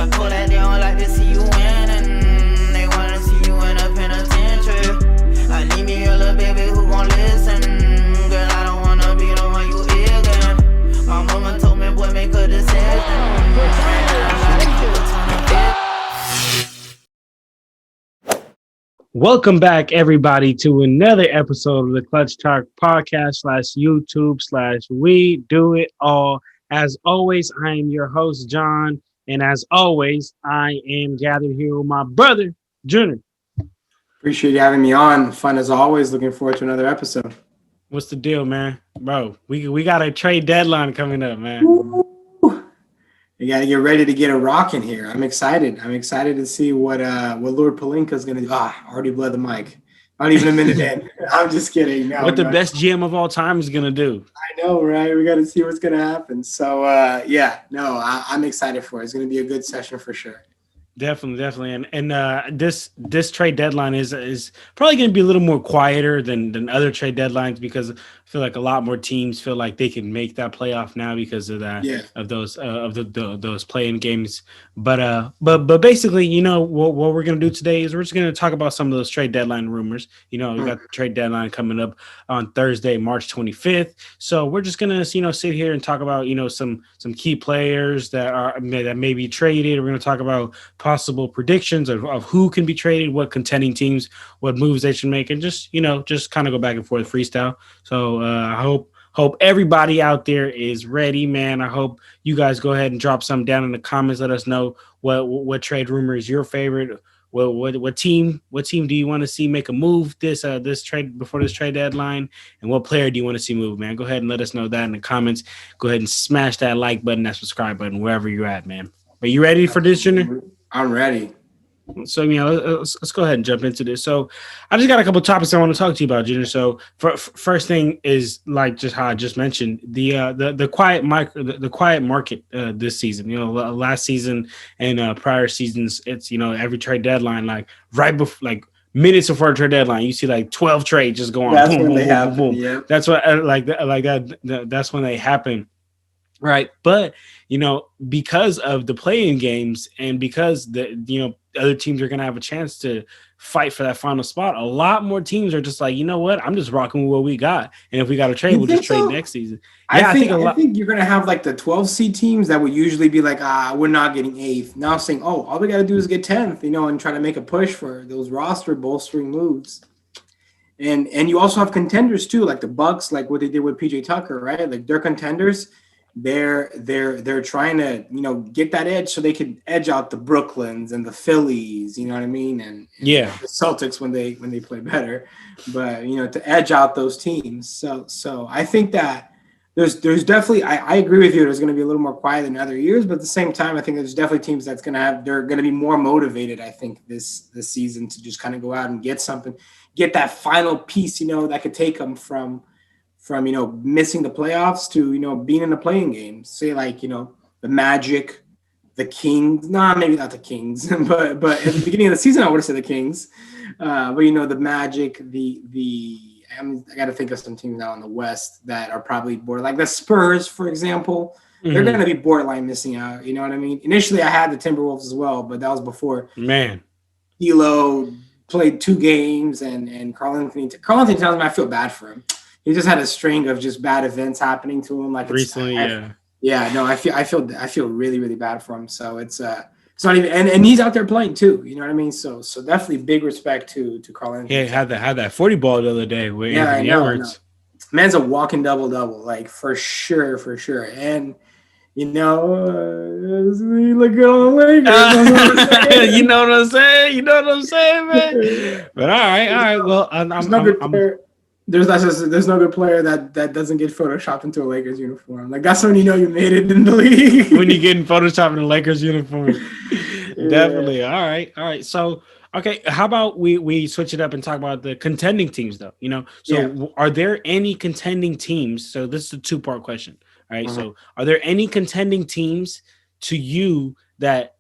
I call that they don't like to see you winning. They wanna see you in a penitentiary. I need me a little baby who gon' listen. Girl, I don't wanna be the one you ignorant. My mama told me, boy, make a decision. Welcome back, everybody, to another episode of the Clutch Talk podcast / YouTube / We Do It All. As always, I am your host, John. And as always, I am gathered here with my brother, Junior. Appreciate you having me on. Fun as always. Looking forward to another episode. What's the deal, man? Bro, we got a trade deadline coming up, man. Woo! You got to get ready to get a rock in here. I'm excited. I'm excited to see what Lord Pelinka is going to do. Already bled the mic. Not even a minute in. I'm just kidding. No, what the best GM of all time is going to do. I know, right? We got to see what's going to happen. So, I'm excited for it. It's going to be a good session for sure. Definitely. And this trade deadline is probably going to be a little more quieter than other trade deadlines, because I feel like a lot more teams feel like they can make that playoff now because of that, of those play-in games. But basically, you know, what we're going to do today is we're just going to talk about some of those trade deadline rumors. You know, we got the trade deadline coming up on Thursday, March 25th. So we're just going to, you know, sit here and talk about, you know, some key players that may be traded. We're going to talk about possible predictions of who can be traded, what contending teams, what moves they should make, and just kind of go back and forth freestyle. So I hope everybody out there is ready, man. I hope you guys go ahead and drop some down in the comments. Let us know what trade rumor is your favorite. What team do you want to see make a move this trade before this trade deadline, and what player do you want to see move, man? Go ahead and let us know that in the comments. Go ahead and smash that like button, that subscribe button, wherever you're at, man. Are you ready for this, Junior? I'm ready. So, you know, let's go ahead and jump into this. So I just got a couple of topics I want to talk to you about, Junior. So first thing is, like, just how I just mentioned, the quiet market this season. You know, last season and prior seasons, it's, you know, every trade deadline, like right before, like minutes before the trade deadline, you see like 12 trades just go on. That's boom, when boom, they boom, happen. boom. Yeah. That's what that's when they happen. Right. But, you know, because of the play-in games and because other teams are going to have a chance to fight for that final spot, a lot more teams are just like, you know what, I'm just rocking with what we got. And if we got to trade, we'll just trade next season. Yeah, I think you're going to have like the 12 seed teams that would usually be like, we're not getting 8th. Now saying, all we got to do is get 10th, you know, and try to make a push for those roster bolstering moves. And you also have contenders too, like the Bucks, like what they did with PJ Tucker, right? Like they're contenders. They're trying to, you know, get that edge so they can edge out the Brooklyns and the Phillies, you know what I mean, and the Celtics when they play better, but, you know, to edge out those teams. So I think that there's definitely, I agree with you. There's going to be a little more quiet than other years, but at the same time, I think there's definitely teams they're going to be more motivated. I think this season to just kind of go out and get something, get that final piece, you know, that could take them from, you know, missing the playoffs to, you know, being in the playing game. Say like, you know, the Magic, the Kings. Nah, maybe not the Kings, but at the beginning of the season, I would have said the Kings. But, you know, the Magic, I got to think of some teams now in the West that are probably borderline. Like the Spurs, for example, they're going to be borderline missing out. You know what I mean? Initially, I had the Timberwolves as well, but that was before. Man. D'Lo played 2 games, and Karl Anthony tells me I feel bad for him. He just had a string of just bad events happening to him. Like recently, I feel really, really bad for him. So it's not even, and he's out there playing too. You know what I mean? So definitely big respect to Karl Anthony. Yeah, had that 40 ball the other day with Anthony Edwards. Man's a walking double, like for sure. And you know, he look good on the Lakers. You know what I'm saying, man. But all right. Well, There's no good player that doesn't get photoshopped into a Lakers uniform. Like that's when you know you made it in the league. When you getting photoshopped in a Lakers uniform. Definitely. All right. So, okay, how about we switch it up and talk about the contending teams though, you know? So Are there any contending teams? So this is a 2-part question. All right. So are there any contending teams to you that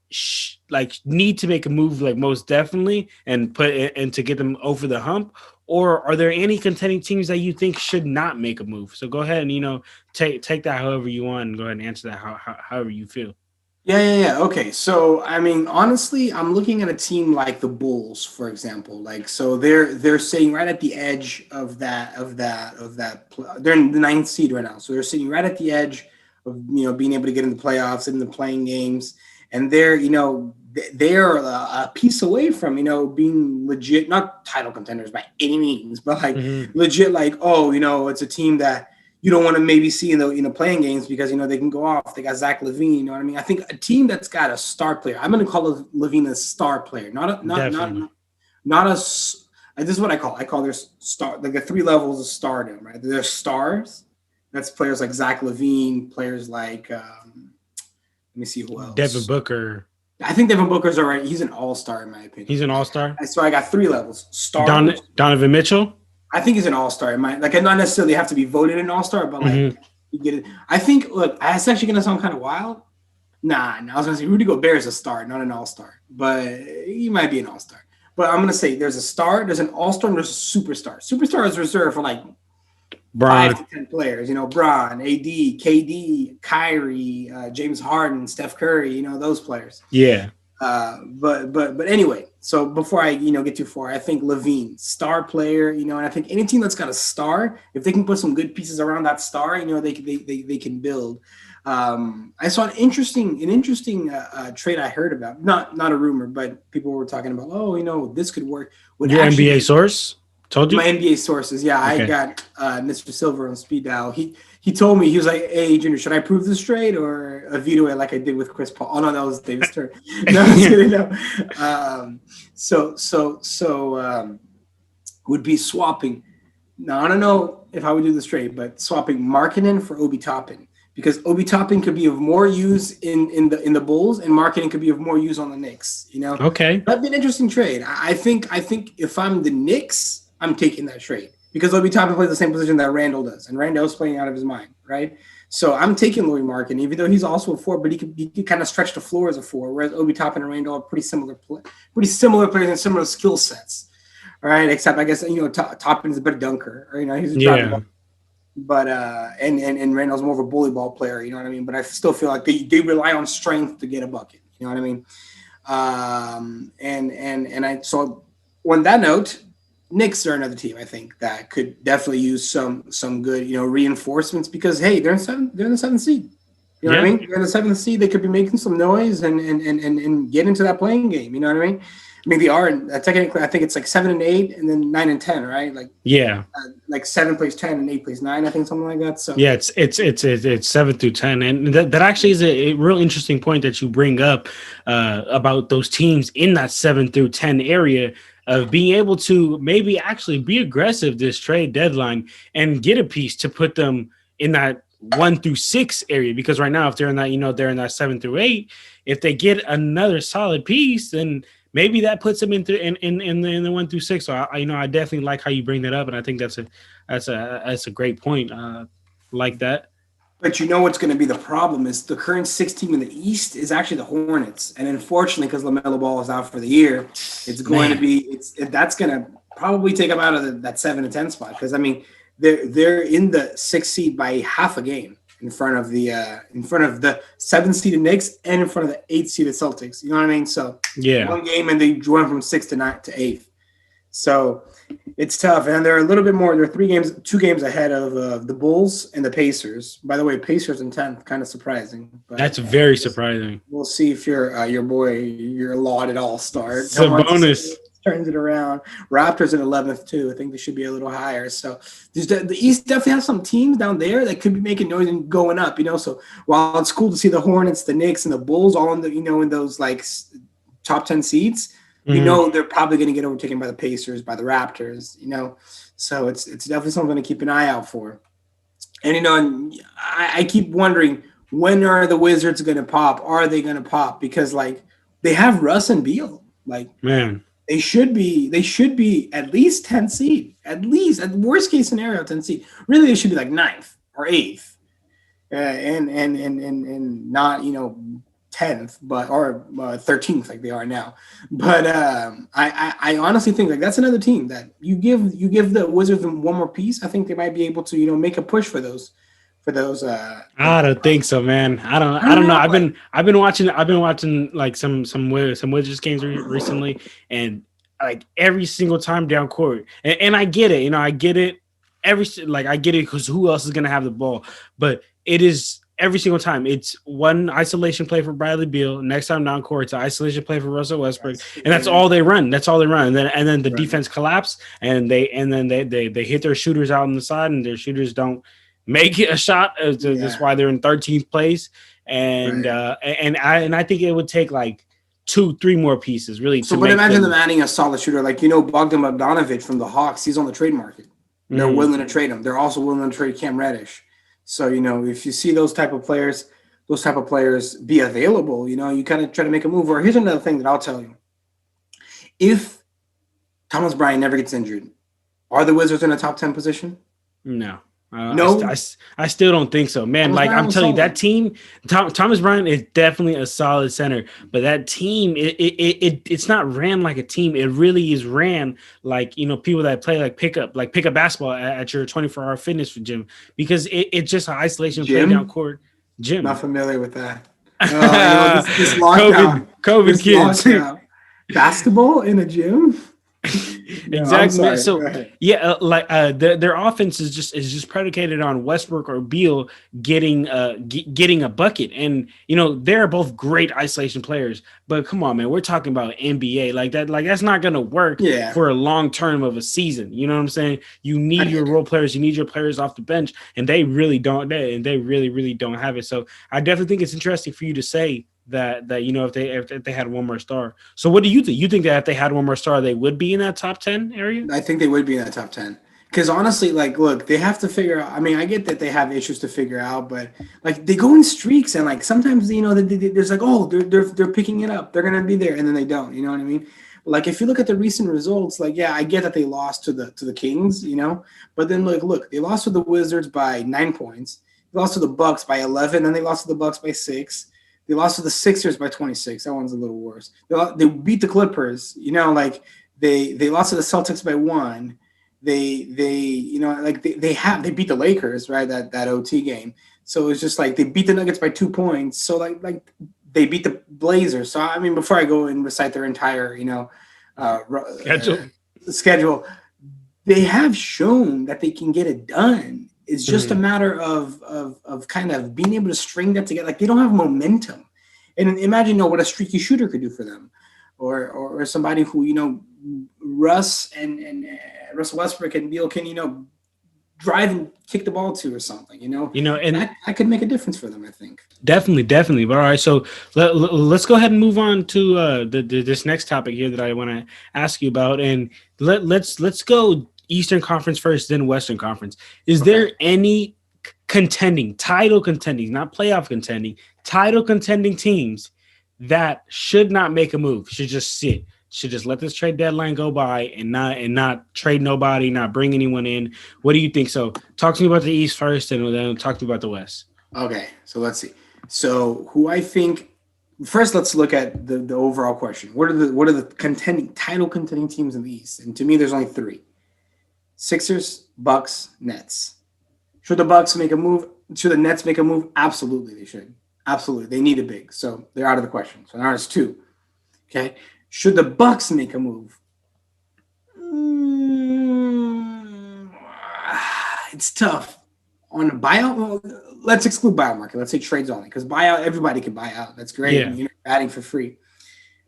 need to make a move, like most definitely, and to get them over the hump? Or are there any contending teams that you think should not make a move? So go ahead and, you know, take that however you want and go ahead and answer that however you feel. Yeah. Okay. So, I mean, honestly, I'm looking at a team like the Bulls, for example. Like, so they're sitting right at the edge they're in the ninth seed right now. So they're sitting right at the edge of being able to get in the playoffs, in the playing games, and they're a piece away from being legit, not title contenders by any means, but like Hmm. legit, like, oh, it's a team that you don't want to maybe see in the playing games because they can go off. They got Zach LaVine. You know what I mean? I think a team that's got a star player. I'm going to call LaVine a star player, not a not not Definitely. not a. This is what I call. I call their star, like the three levels of stardom. Right? There's stars. That's players like Zach LaVine. Players like let me see who Devin else. Booker, I think Devin Booker's all right. He's an all star in my opinion. he's an all-star. So I got three levels: stars. Donovan Mitchell. I think he's an all-star. It might like not necessarily have to be voted an all-star, but like Hmm. you get it. I think look, it's actually gonna sound kind of wild. Nah, I was gonna say Rudy Gobert is a star, not an all-star, but he might be an all-star. But I'm gonna say there's a star, there's an all-star, and there's a superstar. Superstar is reserved for like Bron. 5 to 10 players. Bron, AD, KD, Kyrie, James Harden, Steph Curry. Those players. Yeah. But anyway, so before I get too far, I think LaVine, star player, and I think any team that's got a star, if they can put some good pieces around that star, they can build. I saw an interesting trade I heard about, not a rumor, but people were talking about, this could work. Would Your actually NBA source told you? my NBA sources, yeah, I Okay. got Mr. Silver on speed dial. He told me, he was like, "Hey, Junior, should I prove this trade or a veto it like I did with Chris Paul?" Oh no, that was Davis turn. No, I'm just kidding. No. So would be swapping. Now I don't know if I would do this trade, but swapping Markkinen for Obi Toppin, because Obi Toppin could be of more use in the Bulls, and Markkinen could be of more use on the Knicks. Okay. That'd be an interesting trade. I think if I'm the Knicks, I'm taking that trade because Obi Toppin plays the same position that Randall does, and Randall's playing out of his mind, right? So I'm taking Louis Markin, even though he's also a four, but he could kind of stretch the floor as a four, whereas Obi Toppin and Randall are pretty similar players and similar skill sets, all right? Except I guess Toppin is a better dunker, or he's a driving Yeah. ball, but and Randall's more of a bully ball player, you know what I mean? But I still feel like they rely on strength to get a bucket, you know what I mean? And I so on that note, Knicks are another team I think that could definitely use some good reinforcements because hey, they're in the seventh seed. You know what I Yeah. mean? They're in the seventh seed. They could be making some noise and get into that playing game. You know what I mean? I mean they are technically. I think it's like 7 and 8, and then 9 and 10, right? Yeah. Like 7 plays 10 and 8 plays 9. I think something like that. So Yeah, it's 7 through 10, and that actually is a real interesting point that you bring up about those teams in that 7 through 10 area of being able to maybe actually be aggressive this trade deadline and get a piece to put them in that 1 through 6 area. Because right now, if they're in that they're in that 7 through 8, if they get another solid piece, then maybe that puts them in the 1 through 6. So I definitely like how you bring that up, and I think that's a great point. Like that. But you know what's going to be the problem is the current 6 team in the East is actually the Hornets, and unfortunately, because LaMelo Ball is out for the year, it's going to be that's going to probably take them out of that 7 to 10 spot because I mean they're in the 6th seed by half a game in front of the 7th seeded Knicks and in front of the 8th seeded Celtics. You know what I mean? So Yeah. one game and they went from 6th to 9th to 8th. So it's tough, and they're a little bit more. They're 2 games ahead of the Bulls and the Pacers. By the way, Pacers in 10th, kind of surprising. But That's very surprising. we'll see if your boy, your lauded all-star, Sabonis. turns it around. Raptors in 11th too. I think they should be a little higher. So the East definitely has some teams down there that could be making noise and going up. So while it's cool to see the Hornets, the Knicks, and the Bulls all in the in those like top 10 seeds. Mhm. They're probably going to get overtaken by the Pacers, by the Raptors, So it's definitely something to keep an eye out for. And, I keep wondering, when are the Wizards going to pop? Are they going to pop? Because, like, they have Russ and Beal. Like, Man. they should be at least 10 seed. At least, at worst case scenario, 10 seed. Really, they should be like 9th or 8th. And not, 10th, or 13th like they are now. But I honestly think like that's another team that you give the Wizards one more piece. I think they might be able to make a push for those for those. I don't think so, man. I don't don't know. know, I've been watching like some Wizards games recently, and like every single time down court, and I get it. I get it. I get it because who else is gonna have the ball? But it is every single time. It's one isolation play for Bradley Beal. Next time down court, it's an isolation play for Russell Westbrook, and that's all they run. That's all they run. And then the defense collapse, and they hit their shooters out on the side, and their shooters don't make it a shot. That's why they're in 13th place. And I think it would take like 2-3 more pieces really. So, but imagine them adding a solid shooter like Bogdan Bogdanovic from the Hawks. He's on the trade market. They're willing to trade him. They're also willing to trade Cam Reddish. So, if you see those type of players be available, you kind of try to make a move. Or here's another thing that I'll tell you. If Thomas Bryant never gets injured, are the Wizards in a top 10 position? No. No, I still don't think so, man. Like I'm telling you, that team, Thomas Bryant is definitely a solid center, but that team, it's not ran like a team. It really is ran like people that play like pick up basketball at your 24-hour fitness gym, because it's just an isolation play down court. Gym. Not familiar with that. This lockdown, COVID kids. Lockdown. Basketball in a gym. Exactly. So their offense is just predicated on Westbrook or Beal getting a bucket, and they're both great isolation players. But come on, man, we're talking about NBA like that. Like that's not gonna work for a long term of a season. You know what I'm saying? You need your role players. You need your players off the bench, and they really don't. They really don't have it. So I definitely think it's interesting for you to say that if they had one more star. So what do you think? You think that if they had one more star, they would be in that top 10 area? I think they would be in that top 10. Because honestly, like, look, they have to figure out. I mean, I get that they have issues to figure out, but like they go in streaks, and like sometimes there's like, oh, they're picking it up, they're gonna be there, and then they don't. You know what I mean? Like if you look at the recent results, like I get that they lost to the Kings, but then look, they lost to the Wizards by 9 points, they lost to the Bucks by 11, then they lost to the Bucks by 6. They lost to the Sixers by 26. That one's a little worse. They beat the Clippers. They lost to the Celtics by 1. They beat the Lakers, right? That OT game. So it's just like they beat the Nuggets by 2 points. So like they beat the Blazers. So I mean, before I go and recite their entire schedule, they have shown that they can get it done. It's just a matter of kind of being able to string that together. Like they don't have momentum, and imagine what a streaky shooter could do for them, or somebody who Russ and Russell Westbrook and Beal can drive and kick the ball to or something. And that could make a difference for them. I think definitely. But all right, so let's go ahead and move on to this next topic here that I want to ask you about, and let's go Eastern Conference first, then Western Conference. Is there any title contending, not playoff contending, title contending teams that should not make a move, should just sit, should just let this trade deadline go by and not trade nobody, not bring anyone in? What do you think? So talk to me about the East first, and then talk to me about the West. Okay, so let's see. So who I think first, let's look at the overall question. What are the title contending teams in the East? And to me, there's only 3. Sixers, Bucks, Nets. Should the Bucks make a move? Should the Nets make a move? Absolutely, they should. Absolutely. They need a big. So they're out of the question. So now it's 2. Okay. Should the Bucks make a move? It's tough. On a buyout, well, let's exclude buyout market. Let's say trades only, because buyout, everybody can buy out. That's great. Yeah. You're adding for free.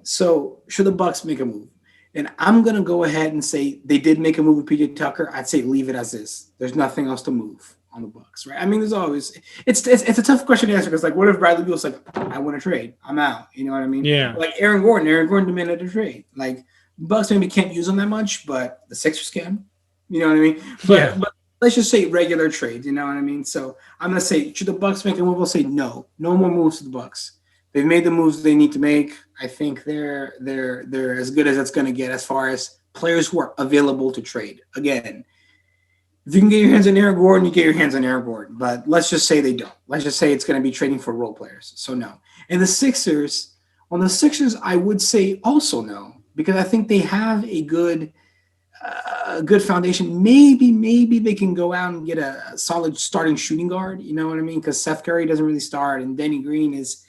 So should the Bucks make a move? And I'm going to go ahead and say they did make a move with PJ Tucker. I'd say leave it as is. There's nothing else to move on the Bucks, right? I mean, there's always it's a tough question to answer, because like, what if Bradley Beal's like, I want to trade, I'm out. You know what I mean? Yeah. Like Aaron Gordon demanded a trade. Like Bucks maybe can't use him that much, but the Sixers can. You know what I mean? But let's just say regular trades. You know what I mean? So I'm going to say, should the Bucks make a move? I'll say no more moves to the Bucks. They've made the moves they need to make. I think they're as good as it's going to get as far as players who are available to trade. Again, if you can get your hands on Aaron Gordon, you get your hands on Aaron Gordon. But let's just say they don't. Let's just say it's going to be trading for role players. So no. And the Sixers, I would say also no, because I think they have a good a good foundation. Maybe they can go out and get a solid starting shooting guard. You know what I mean? Because Seth Curry doesn't really start, and Danny Green is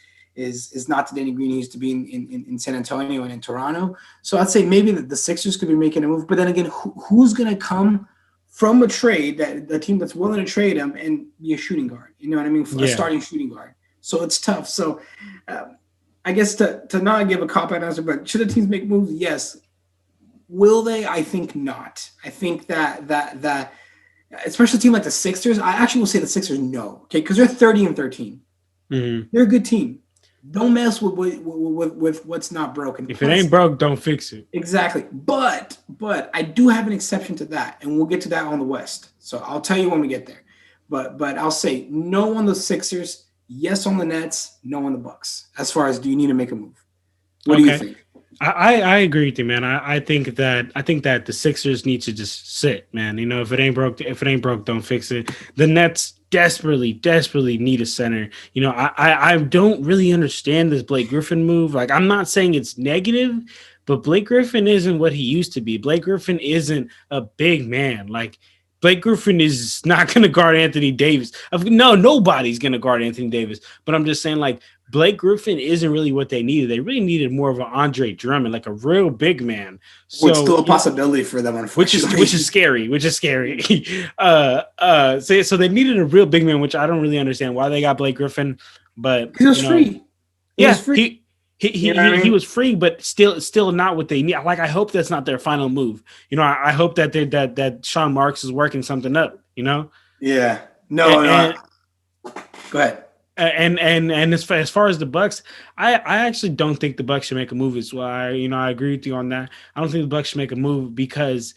not the Danny Green he used to be in San Antonio and in Toronto. So I'd say maybe the Sixers could be making a move. But then again, who's going to come from a trade, that the team that's willing to trade him and be a shooting guard? You know what I mean? For a starting shooting guard. So it's tough. So I guess to not give a cop-out answer, but should the teams make moves? Yes. Will they? I think not. I think that especially a team like the Sixers, I actually will say the Sixers no. Okay, because they're 30-13. Mm-hmm. They're a good team. Don't mess with what's not broken. If it ain't broke, don't fix it. Exactly. But I do have an exception to that, and we'll get to that on the West. So I'll tell you when we get there. But I'll say no on the Sixers, yes on the Nets, no on the Bucks. As far as do you need to make a move? What do you think? I agree with you, man. I think that the Sixers need to just sit, man. You know, if it ain't broke, don't fix it. The Nets desperately need a center. You know, I don't really understand this Blake Griffin move. Like, I'm not saying it's negative, but Blake Griffin isn't what he used to be. Blake Griffin isn't a big man. Like, Blake Griffin is not going to guard Anthony Davis. No, nobody's going to guard Anthony Davis. But I'm just saying, like, Blake Griffin isn't really what they needed. They really needed more of an Andre Drummond, like a real big man. So it's still a possibility for them, unfortunately. Which is scary. So they needed a real big man, which I don't really understand why they got Blake Griffin. But he was free. He was free, but still not what they need. Like, I hope that's not their final move. You know, I hope that that Sean Marks is working something up. You know. Yeah. No. Go ahead. And as far as the Bucks, I actually don't think the Bucks should make a move as well. I agree with you on that. I don't think the Bucks should make a move because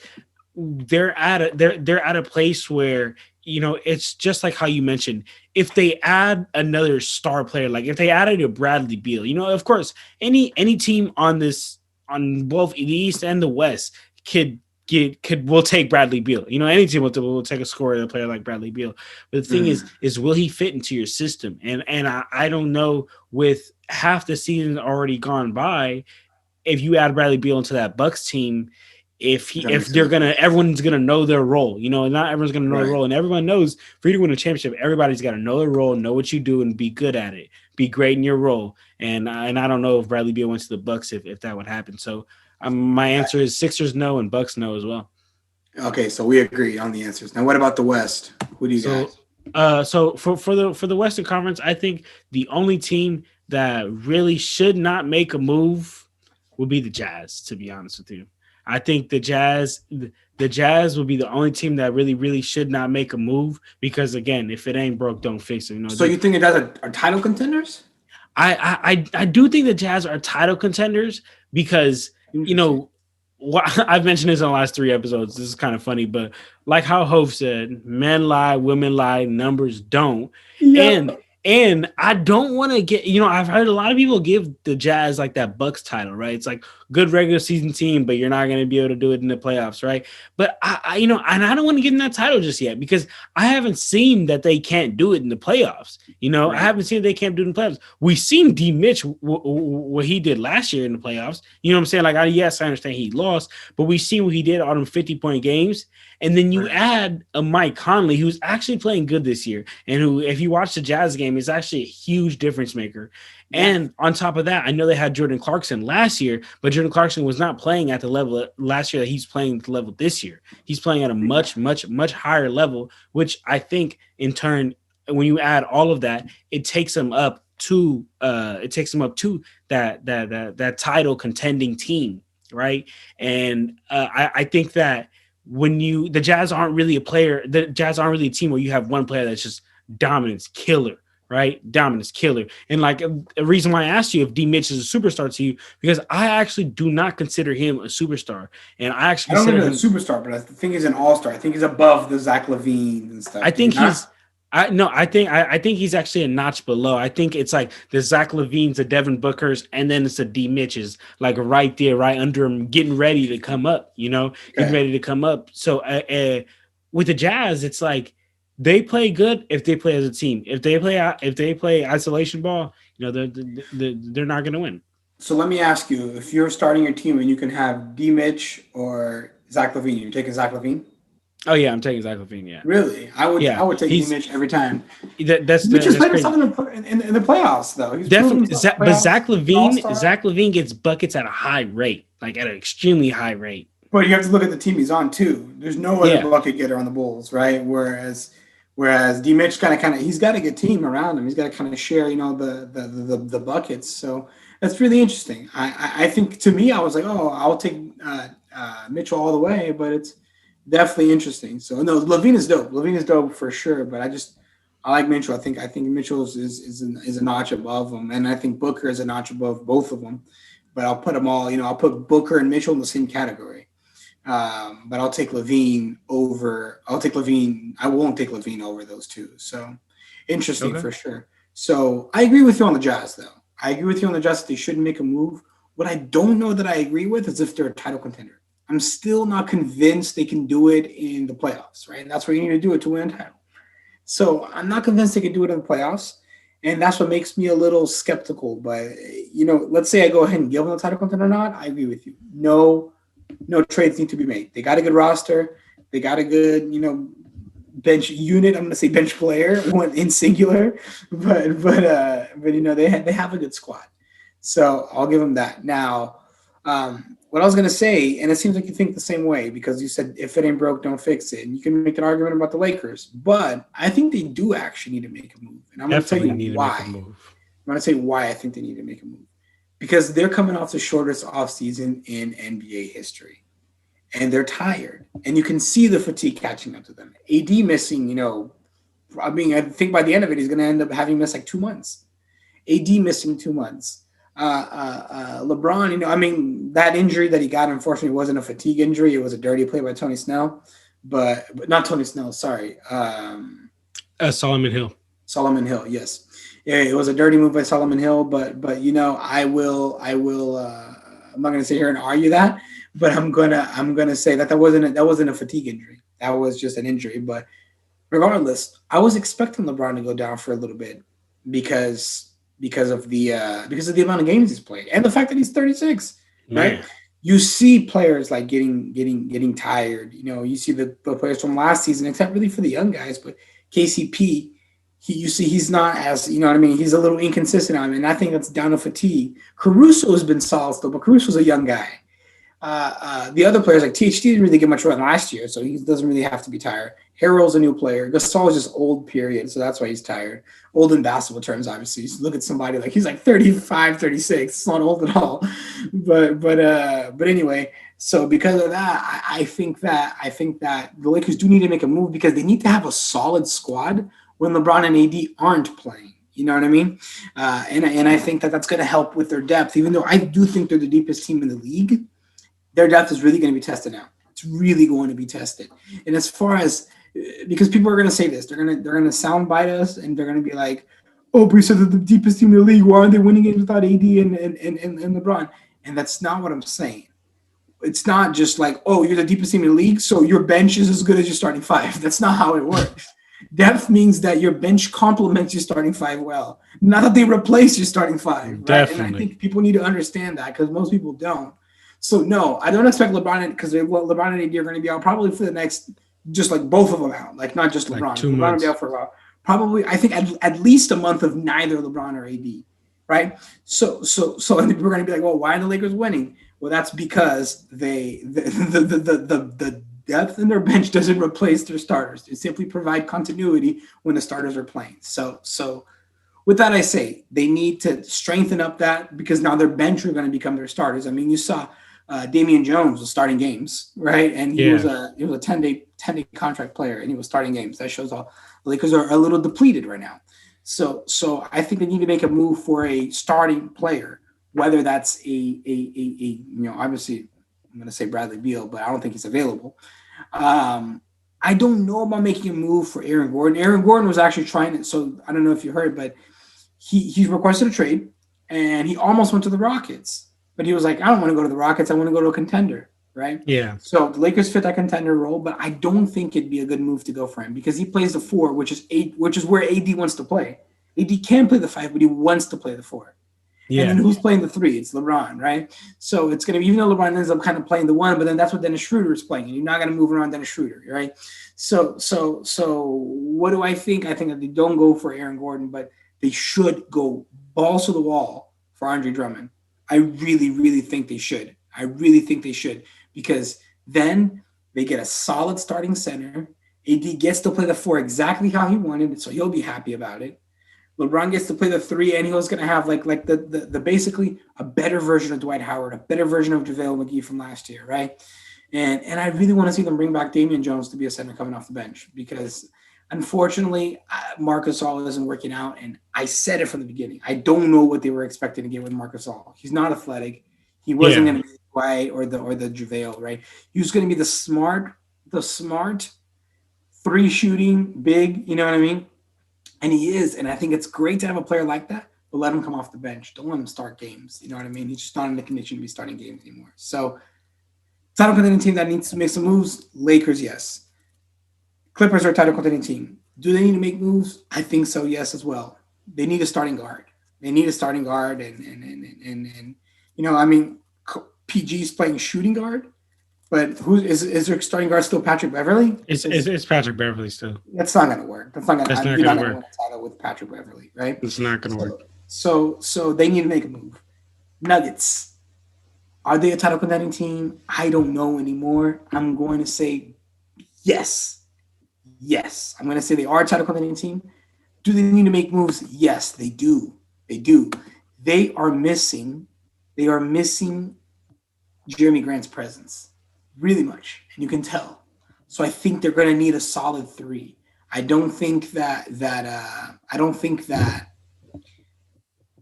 they're at a place where, you know, it's just like how you mentioned. If they add another star player, like if they added a Bradley Beal, you know, of course, any team on both the East and the West will take Bradley Beal. You know, any team will take a scorer, a player like Bradley Beal. But the thing is will he fit into your system? And I don't know, with half the season already gone by, if you add Bradley Beal into that Bucks team, everyone's gonna know their role. You know, and not everyone's gonna know their role. And everyone knows for you to win a championship, everybody's got to know their role, know what you do, and be good at it. Be great in your role. And I don't know if Bradley Beal went to the Bucks if that would happen. So. My answer is Sixers no and Bucks no as well. Okay, so we agree on the answers. Now, what about the West? Who do you guys? So for the Western Conference, I think the only team that really should not make a move would be the Jazz. To be honest with you, I think the Jazz will be the only team that really should not make a move because, again, if it ain't broke, don't fix it. You know. So you think the Jazz are title contenders? I do think the Jazz are title contenders because. You know, I've mentioned this in the last 3 episodes. This is kind of funny, but like how Hove said, men lie, women lie, numbers don't. Yeah. And I don't want to get, you know, I've heard a lot of people give the Jazz like that Bucks title, right? It's like good regular season team, but you're not going to be able to do it in the playoffs, right? But I you know, and I don't want to get in that title just yet because I haven't seen that they can't do it in the playoffs. You know, I haven't seen they can't do it in the playoffs. We've seen D Mitch what he did last year in the playoffs. You know what I'm saying? Like, yes, I understand he lost, but we've seen what he did on them 50-point games. And then you add a Mike Conley, who's actually playing good this year, and who, if you watch the Jazz game, is actually a huge difference maker. And on top of that, I know they had Jordan Clarkson last year, but Jordan Clarkson was not playing at the level last year that he's playing at the level this year. He's playing at a much higher level, which I think in turn, when you add all of that, it takes him up to that title contending team, right? And I think that. The Jazz aren't really a team where you have one player that's just dominance killer, right? Dominance killer. And like a reason why I asked you if D Mitch is a superstar to you, because I actually do not consider him a superstar. And I don't consider him a superstar, but I think he's an all-star. I think he's above the Zach LaVine and stuff. I think I think he's actually a notch below. I think it's like the Zach LaVines, the Devin Bookers, and then it's the D Mitches, like right there, right under him, getting ready to come up. You know, getting ready to come up. So with the Jazz, it's like they play good if they play as a team. If they play isolation ball, you know, they're not going to win. So let me ask you: if you're starting your team and you can have D Mitch or Zach LaVine. You're taking Zach LaVine? Oh yeah, I'm taking Zach LaVine. Yeah, Really? I yeah. would take He's Mitch every time. that's Mitch has that's played crazy. himself in the playoffs, though. He's proven Definitely, himself in the But playoffs, Zach Levine gets buckets at a high rate, like at an extremely high rate. But you have to look at the team he's on too. There's no other Yeah. bucket getter on the Bulls, right? Whereas D Mitch kind of he's got a good team around him. He's got to kind of share, the buckets. So that's really interesting. I think to me, I was like, oh, I'll take Mitchell all the way, but it's definitely interesting. So no, Levine is dope. Levine is dope for sure. But I like Mitchell. I think Mitchell is a notch above him, and I think Booker is a notch above both of them. But I'll put them all. I'll put Booker and Mitchell in the same category. But I'll take Levine over. I won't take Levine over those two. So interesting for sure. So I agree with you on the Jazz, though. I agree with you on the Jazz that they shouldn't make a move. What I don't know that I agree with is if they're a title contender. I'm still not convinced they can do it in the playoffs, right? And that's what you need to do it to win a title. So I'm not convinced they can do it in the playoffs. And that's what makes me a little skeptical. But, let's say I go ahead and give them the title contender or not. I agree with you. No trades need to be made. They got a good roster. They got a good, bench unit. I'm going to say bench player in singular, but they have a good squad. So I'll give them that. Now, what I was going to say, and it seems like you think the same way because you said if it ain't broke, don't fix it. And you can make an argument about the Lakers, but I think they do actually need to make a move. And I'm going to tell you why. I'm going to say why I think they need to make a move. Because they're coming off the shortest offseason in NBA history. And they're tired. And you can see the fatigue catching up to them. AD missing, I think by the end of it, he's going to end up having missed like 2 months. AD missing 2 months. LeBron, that injury that he got, unfortunately, wasn't a fatigue injury. It was a dirty play by Tony Snell. But not Tony Snell, sorry. Solomon Hill. Solomon Hill, yes. Yeah, it was a dirty move by Solomon Hill, but I will I'm not gonna sit here and argue that, but I'm gonna say that wasn't a fatigue injury. That was just an injury. But regardless, I was expecting LeBron to go down for a little bit because of the amount of games he's played and the fact that he's 36. Right? You see players like getting tired. You see the players from last season, except really for the young guys, but KCP. He's not as, he's a little inconsistent on him, and I think that's down to fatigue. Caruso has been solid still, but Caruso's a young guy. The other players, like THT, didn't really get much run last year, so he doesn't really have to be tired. Harrell's a new player. Gasol is just old, period, so that's why he's tired. Old in basketball terms, obviously. So look at somebody like he's like 35, 36. It's not old at all. But anyway, so because of that, I think that the Lakers do need to make a move because they need to have a solid squad when LeBron and AD aren't playing. You know what I mean? And I think that's going to help with their depth, even though I do think they're the deepest team in the league. Their depth is really going to be tested now. It's really going to be tested. And as far as because people are going to say this, they're going to soundbite us and they're going to be like, "Oh, but you said they're the deepest team in the league. Why aren't they winning games without AD and LeBron?" And that's not what I'm saying. It's not just like, "Oh, you're the deepest team in the league, so your bench is as good as your starting five." That's not how it works. Depth means that your bench complements your starting five well, not that they replace your starting five. Right? Definitely. And I think people need to understand that because most people don't. So no, I don't expect LeBron because LeBron and AD are going to be out probably for the next, just like both of them out, like not just LeBron. Like 2 LeBron months. will be out for a while. Probably, I think at least a month of neither LeBron or AD, right? So and we're going to be like, well, why are the Lakers winning? Well, that's because the depth in their bench doesn't replace their starters. They simply provide continuity when the starters are playing. So with that, I say they need to strengthen up that because now their bench are going to become their starters. I mean, you saw Damian Jones was starting games, right? And he was a 10-day contract player, and he was starting games. That shows all the Lakers are a little depleted right now. So I think they need to make a move for a starting player, whether that's obviously I'm going to say Bradley Beal, but I don't think he's available. I don't know about making a move for Aaron Gordon. Aaron Gordon was actually trying it, so I don't know if you heard, but he requested a trade, and he almost went to the Rockets. But he was like, I don't want to go to the Rockets. I want to go to a contender, right? Yeah. So the Lakers fit that contender role, but I don't think it'd be a good move to go for him because he plays the 4, which is where AD wants to play. AD can play the 5, but he wants to play the 4. Yeah. And then who's playing the 3? It's LeBron, right? So it's going to be, even though LeBron ends up kind of playing the 1, but then that's what Dennis Schroeder is playing. And you're not going to move around Dennis Schroeder, right? So what do I think? I think that they don't go for Aaron Gordon, but they should go balls to the wall for Andre Drummond. I really, really think they should. I really think they should, because then they get a solid starting center. AD gets to play the 4 exactly how he wanted, so he'll be happy about it. LeBron gets to play the 3, and he was going to have like the basically a better version of Dwight Howard, a better version of JaVale McGee from last year, right? And I really want to see them bring back Damian Jones to be a center coming off the bench, because unfortunately, Marc Gasol isn't working out, and I said it from the beginning. I don't know what they were expecting to get with Marc Gasol. He's not athletic. He wasn't going to be Dwight or the JaVale, right? He was going to be the smart 3 shooting big, you know what I mean? And he is, and I think it's great to have a player like that, but let him come off the bench. Don't let him start games. You know what I mean? He's just not in the condition to be starting games anymore. So, title contending team that needs to make some moves, Lakers, yes. Clippers are a title contending team. Do they need to make moves? I think so, yes, as well. They need a starting guard. And you know, I mean, PG's playing shooting guard, but who is their starting guard still Patrick Beverly? It's Patrick Beverly still. That's not going to work. That's not going to work. Win a title with Patrick Beverly, right? It's not going to work. So they need to make a move. Nuggets, are they a title contending team? I don't know anymore. I'm going to say yes. Yes, I'm going to say they are a title contending team. Do they need to make moves? Yes, they do. They do. They are missing Jeremy Grant's presence. Really much, and you can tell. So I think they're going to need a solid 3. I don't think that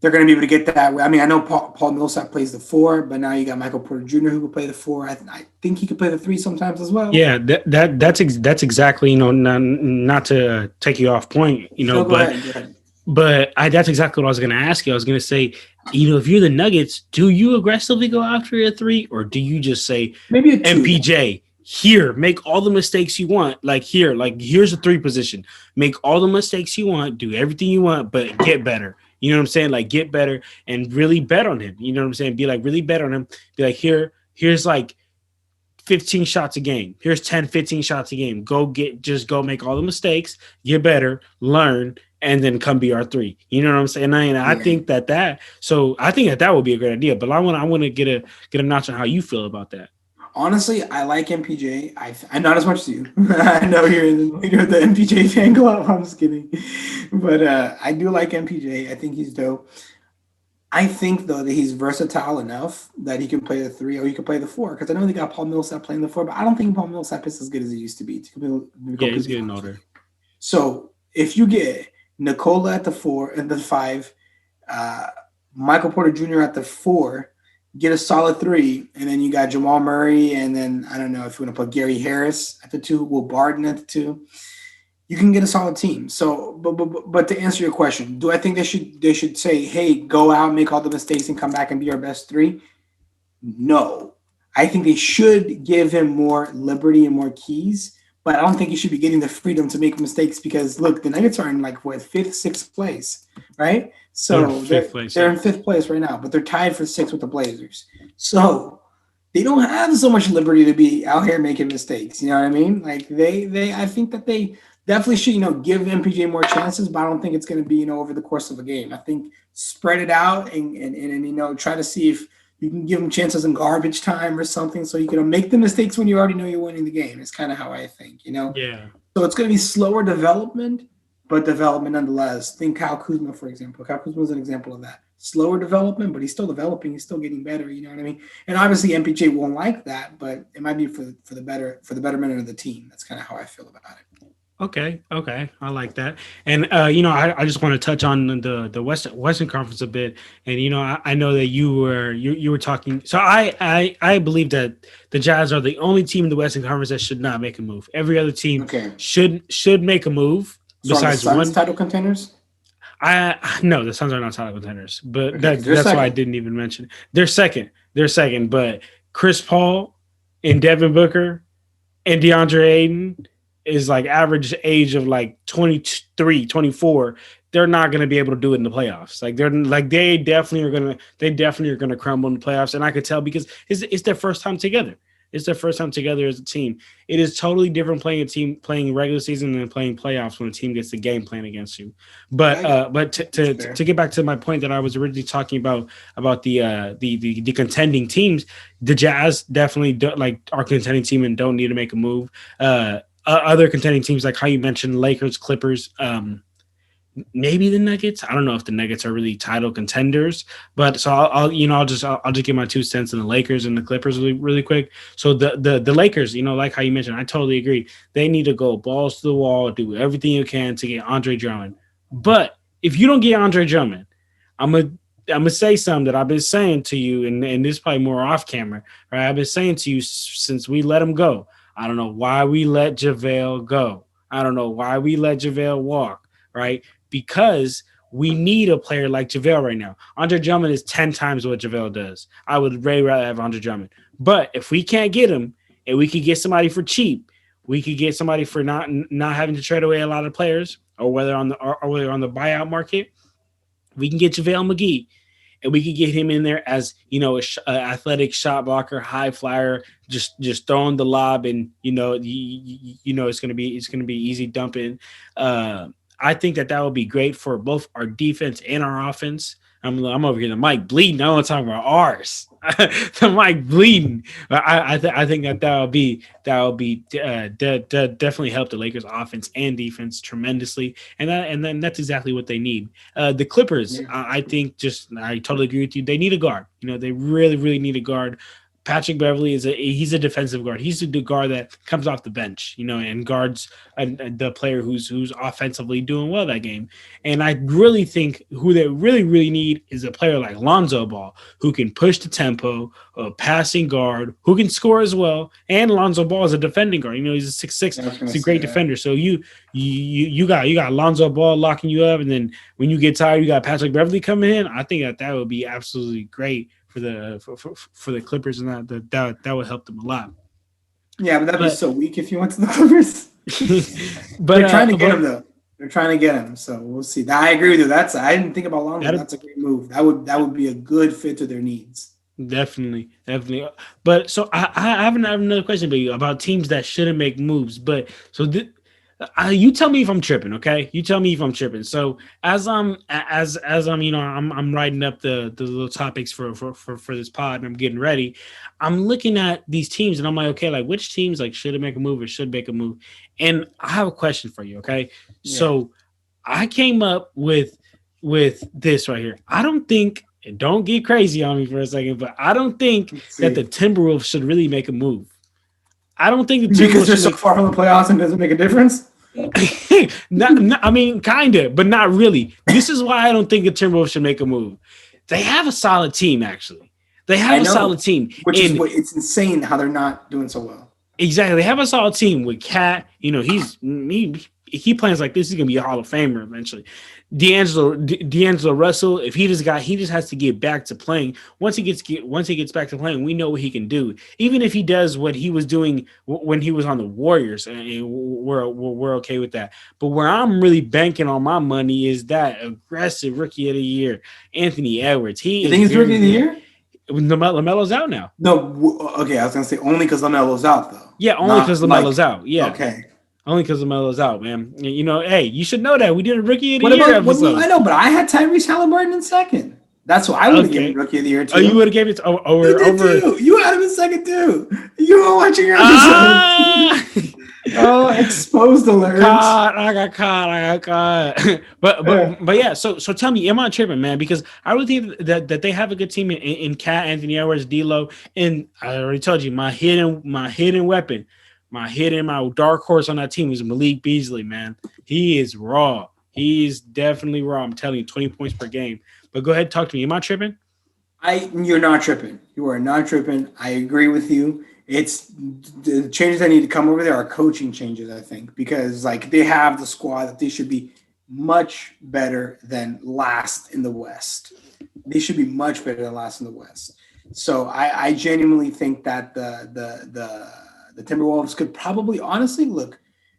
they're going to be able to get that. I mean, I know Paul Millsap plays the 4, but now you got Michael Porter Jr. who could play the 4. I think he could play the 3 sometimes as well. Yeah, that's exactly, you know, not to take you off point, you know, go ahead. But that's exactly what I was going to ask you. I was going to say, you know, if you're the Nuggets, do you aggressively go after a 3, or do you just say, maybe a 2? MPJ, here, make all the mistakes you want. Here's a 3 position. Make all the mistakes you want, do everything you want, but get better. You know what I'm saying? Like, get better and really bet on him. You know what I'm saying? Be like, really bet on him. Be like, here's like 15 shots a game. Here's 10, 15 shots a game. Go make all the mistakes, get better, learn, and then come be our 3. You know what I'm saying? I think that would be a great idea. But I want to get a notch on how you feel about that. Honestly, I like MPJ. I'm not as much as you. I know you're the MPJ fan club. I'm just kidding. But I do like MPJ. I think he's dope. I think, though, that he's versatile enough that he can play the 3 or he can play the 4. Because I know they got Paul Millsap playing the 4, but I don't think Paul Millsap is as good as he used to be. He's getting older. So if you get Nikola at the 4 and the 5, Michael Porter Jr. at the 4, get a solid 3, and then you got Jamal Murray, and then I don't know if you want to put Gary Harris at the 2, Will Barton at the 2. You can get a solid team. So, but to answer your question, do I think they should say, hey, go out, make all the mistakes, and come back and be our best 3? No, I think they should give him more liberty and more keys. But I don't think he should be getting the freedom to make mistakes, because look, the Nuggets are in 5th, 6th place, right? So they're in 5th place right now, but they're tied for 6th with the Blazers. So they don't have so much liberty to be out here making mistakes. You know what I mean? Like I think that they definitely should, give MPJ more chances, but I don't think it's going to be, over the course of a game. I think spread it out and try to see if you can give them chances in garbage time or something, so you can make the mistakes when you already know you're winning the game. It's kind of how I think, Yeah. So it's going to be slower development, but development nonetheless. Think Kyle Kuzma, for example. Kyle Kuzma is an example of that. Slower development, but he's still developing. He's still getting better. You know what I mean? And obviously MPJ won't like that, but it might be for the betterment of the team. That's kind of how I feel about it. Okay, I like that. And I just want to touch on the Western Conference a bit. And I know that you were talking. So I believe that the Jazz are the only team in the Western Conference that should not make a move. Every other team should make a move. So besides the Suns title contenders? No, the Suns are not title contenders, but that's why I didn't even mention it. They're second, but Chris Paul and Devin Booker and DeAndre Ayton is like average age of like 23, 24, they're not going to be able to do it in the playoffs. Like they definitely are going to crumble in the playoffs. And I could tell because it's their first time together. It's their first time together as a team. It is totally different playing regular season than playing playoffs when a team gets the game plan against you. But to get back to my point that I was originally talking about the contending teams, the Jazz definitely are contending team and don't need to make a move. Other contending teams, like how you mentioned, Lakers, Clippers, maybe the Nuggets. I don't know if the Nuggets are really title contenders, but so I'll just give my 2 cents on the Lakers and the Clippers really quick. So the Lakers, like how you mentioned, I totally agree. They need to go balls to the wall, do everything you can to get Andre Drummond. But if you don't get Andre Drummond, I'm gonna say something that I've been saying to you, and this is probably more off camera, right? I've been saying to you since we let him go. I don't know why we let JaVale go. I don't know why we let JaVale walk, right? Because we need a player like JaVale right now. Andre Drummond is 10 times what JaVale does. I would way rather have Andre Drummond. But if we can't get him and we could get somebody for cheap, we could get somebody for not having to trade away a lot of players, or whether on the buyout market, we can get JaVale McGee. And we could get him in there as, a athletic shot blocker, high flyer, just throwing the lob, and it's gonna be easy dumping. I think that would be great for both our defense and our offense. I'm over here, the mic bleeding. I want to talk about ours. The mic bleeding. I think that would be definitely help the Lakers offense and defense tremendously, and then that's exactly what they need. The Clippers, yeah. I think I totally agree with you. They need a guard. They really, really need a guard. Patrick Beverley he's a defensive guard. He's the guard that comes off the bench, and guards the player who's offensively doing well that game. And I really think who they really, really need is a player like Lonzo Ball, who can push the tempo, a passing guard, who can score as well. And Lonzo Ball is a defending guard. He's a 6'6". He's a great defender. So you got Lonzo Ball locking you up, and then when you get tired, you got Patrick Beverley coming in. I think that would be absolutely great for the Clippers, and that would help them a lot. Yeah, but that'd be so weak if you went to the Clippers. But they're trying to get him though. They're trying to get him, so we'll see. I agree with you. I didn't think about Lonzo. That's a great move. That would be a good fit to their needs. Definitely. But so I have another question for you about teams that shouldn't make moves. But so you tell me if I'm tripping, okay? You tell me if I'm tripping. So as I'm I'm writing up the little topics for this pod, and I'm getting ready. I'm looking at these teams, and I'm like, okay, like which teams like should make a move or should make a move? And I have a question for you, okay? Yeah. So I came up with this right here. I don't think, and don't get crazy on me for a second, but I don't think that the Timberwolves should really make a move. I don't think because they're so far from the playoffs and doesn't make a difference. I mean, kind of, but not really. This is why I don't think the Timberwolves should make a move. They have a solid team, actually. They have a solid team, it's insane how they're not doing so well. Exactly, they have a solid team with Cat. He plans like this. He's gonna be a Hall of Famer eventually. D'Angelo Russell, if he just has to get back to playing. Once he gets back to playing, we know what he can do. Even if he does what he was doing when he was on the Warriors, and we're okay with that. But where I'm really banking on my money is that aggressive Rookie of the Year, Anthony Edwards. You think he's Rookie of the Year? LaMelo's out now. No, okay, I was gonna say only because LaMelo's out though. Yeah, only because LaMelo's out. Yeah. Okay. Only because LaMelo's out, man. Hey, you should know that. We did a Rookie of the Year episode. I know, but I had Tyrese Halliburton in second. That's what I would have given Rookie of the Year too. Oh, you would have gave it over. You had him in second too. You were watching your episode. Oh, exposed alert. I got caught. But yeah, so tell me, am I tripping, man? Because I really think that they have a good team in Cat, Anthony Edwards, D'Lo, and I already told you my hidden weapon. My dark horse on that team is Malik Beasley, man. He is raw. He is definitely raw. I'm telling you, 20 points per game. But go ahead, talk to me. Am I tripping? You're not tripping. You are not tripping. I agree with you. It's the changes that need to come over there are coaching changes, I think, because like they have the squad that they should be much better than last in the West. They should be much better than last in the West. So I genuinely think that the Timberwolves could probably honestly look.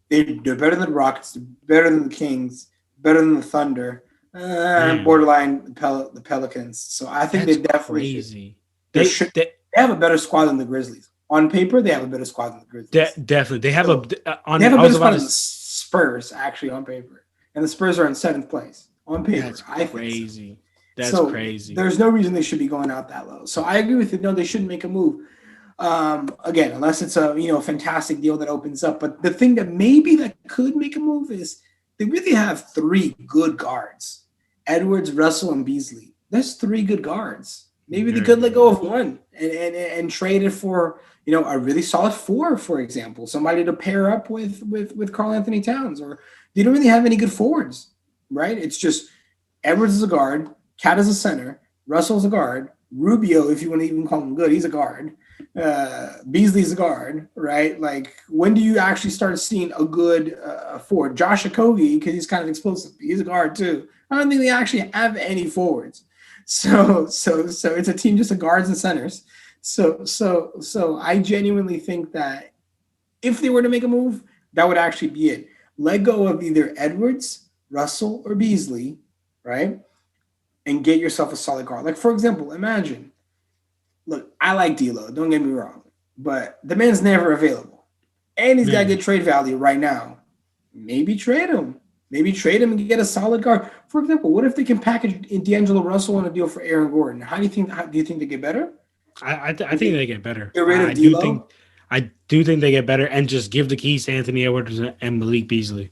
They're better than the Rockets, they're better than the Kings, better than the Thunder, Damn. borderline the Pelicans. So I think That's they definitely crazy. should. They have a better squad than the Grizzlies. On paper, they have a better squad than the Grizzlies. Definitely. They have So, on they have a I better was squad about than to the Spurs, actually, on paper. And the Spurs are in 7th place on paper. That's I think so. crazy. That's So crazy. there's no reason they should be going out that low. So I agree with you. No, they shouldn't make a move. Again, unless it's a fantastic deal that opens up. But the thing that maybe that could make a move is they really have 3 good guards: Edwards, Russell, and Beasley. There's 3 good guards. Maybe they could let go of one and trade it for a really solid 4, for example, somebody to pair up with Karl Anthony Towns. Or they don't really have any good forwards, right? It's just Edwards is a guard, Cat is a center, Russell's a guard, Rubio, if you want to even call him good, he's a guard. Beasley's a guard, right? Like, when do you actually start seeing a good forward? Josh Okogie, because he's kind of explosive, he's a guard too. I don't think they actually have any forwards. So it's a team just of guards and centers. So I genuinely think that if they were to make a move, that would actually be it. Let go of either Edwards, Russell, or Beasley, right? And get yourself a solid guard. Like, for example, imagine, look, I like D'Lo, don't get me wrong, but the man's never available. And he's got good trade value right now. Maybe trade him. Maybe trade him and get a solid guard. For example, what if they can package D'Angelo Russell on a deal for Aaron Gordon? Do you think they get better? I think they get better. Get rid of D'Lo? I do think they get better, and just give the keys to Anthony Edwards and Malik Beasley.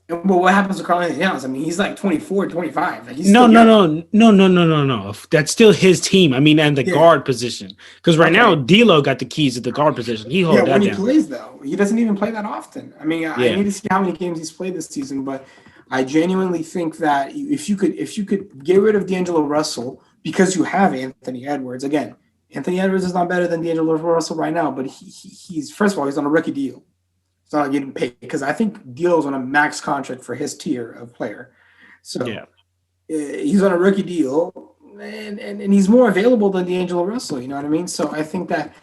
But what happens to Karl Anthony Towns? I mean, he's like 24, 25. Like, No. That's still his team. I mean, and the guard position. Because now, D'Lo got the keys to the guard position. He holds that down. When he plays, though. He doesn't even play that often. I mean, I need to see how many games he's played this season, but I genuinely think that if you could get rid of D'Angelo Russell because you have Anthony Edwards. Again, Anthony Edwards is not better than D'Angelo Russell right now, but he's first of all, he's on a rookie deal. It's not getting paid because I think D'Lo's on a max contract for his tier of player. So he's on a rookie deal, and he's more available than D'Angelo Russell. You know what I mean? So I think that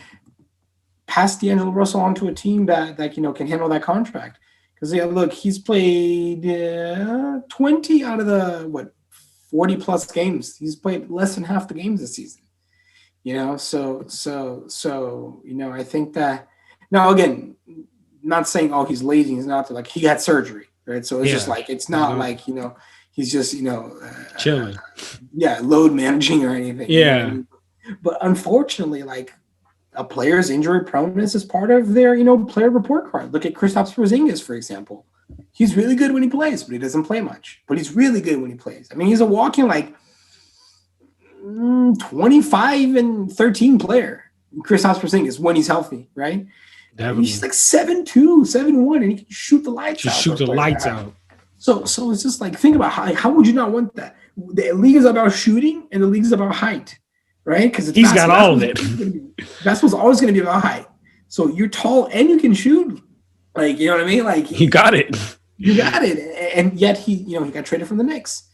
pass D'Angelo Russell onto a team that can handle that contract. Because look, he's played 20 out of the 40 plus games. He's played less than half the games this season. So I think that now, again, not saying he's lazy. He's not, like, he had surgery, right? So it's just like, it's not like he's just chilling, load managing or anything. Yeah, but unfortunately, like, a player's injury proneness is part of their player report card. Look at Kristaps Porzingis, for example. He's really good when he plays, but he doesn't play much. But he's really good when he plays. I mean, he's a walking like 25 and 13 player. Kristaps Porzingis when he's healthy, right? Definitely. He's like 7'2", 7'1", and he can shoot the lights out. Just shoot the lights out. So it's just like, think about how would you not want that? The league is about shooting, and the league is about height, right? Because he's got all of it. Basketball's always going to be about height. So you're tall and you can shoot. Like, you know what I mean? Like, you got it. You got it. And yet he got traded from the Knicks.